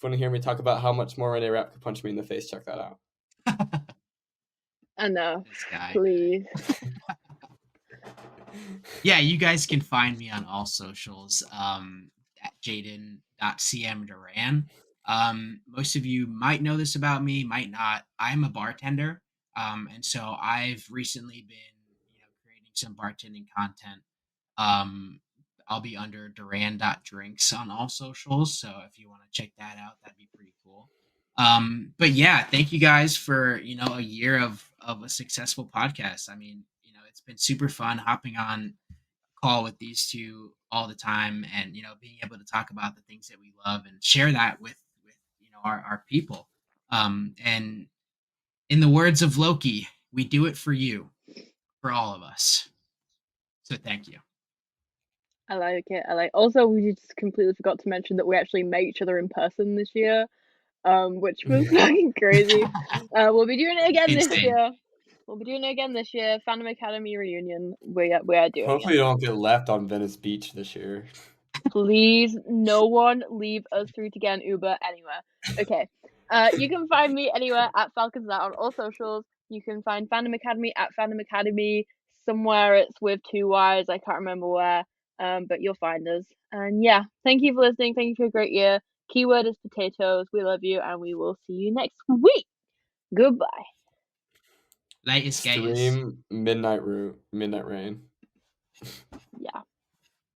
you want to hear me talk about how much more Renee Rapp could punch me in the face, check that out. I know. This guy. Please. Yeah, you guys can find me on all socials at jaden.cmduran. Most of you might know this about me, might not. I'm a bartender, and so I've recently been, creating some bartending content. I'll be under duran.drinks on all socials, so if you want to check that out, that'd be pretty cool. But yeah, thank you guys for a year of a successful podcast. I mean, it's been super fun hopping on call with these two all the time, and being able to talk about the things that we love and share that with our people. And in the words of Loki, we do it for you, for all of us. So thank you. I like it. Also, we just completely forgot to mention that we actually met each other in person this year, which was fucking crazy. We'll be doing it again this year. Fandom Academy reunion. We are doing Hopefully it. you don't get left on Venice Beach this year. Please, no one leave us through to get an Uber anywhere. Okay. You can find me anywhere at FalconsNat on all socials. You can find Fandom Academy at Fandom Academy. Somewhere it's with 2 Y's. I can't remember where. But you'll find us. And yeah, thank you for listening. Thank you for a great year. Keyword is potatoes. We love you, and we will see you next week. Goodbye. Latest guys. Stream Midnight Rain. Yeah.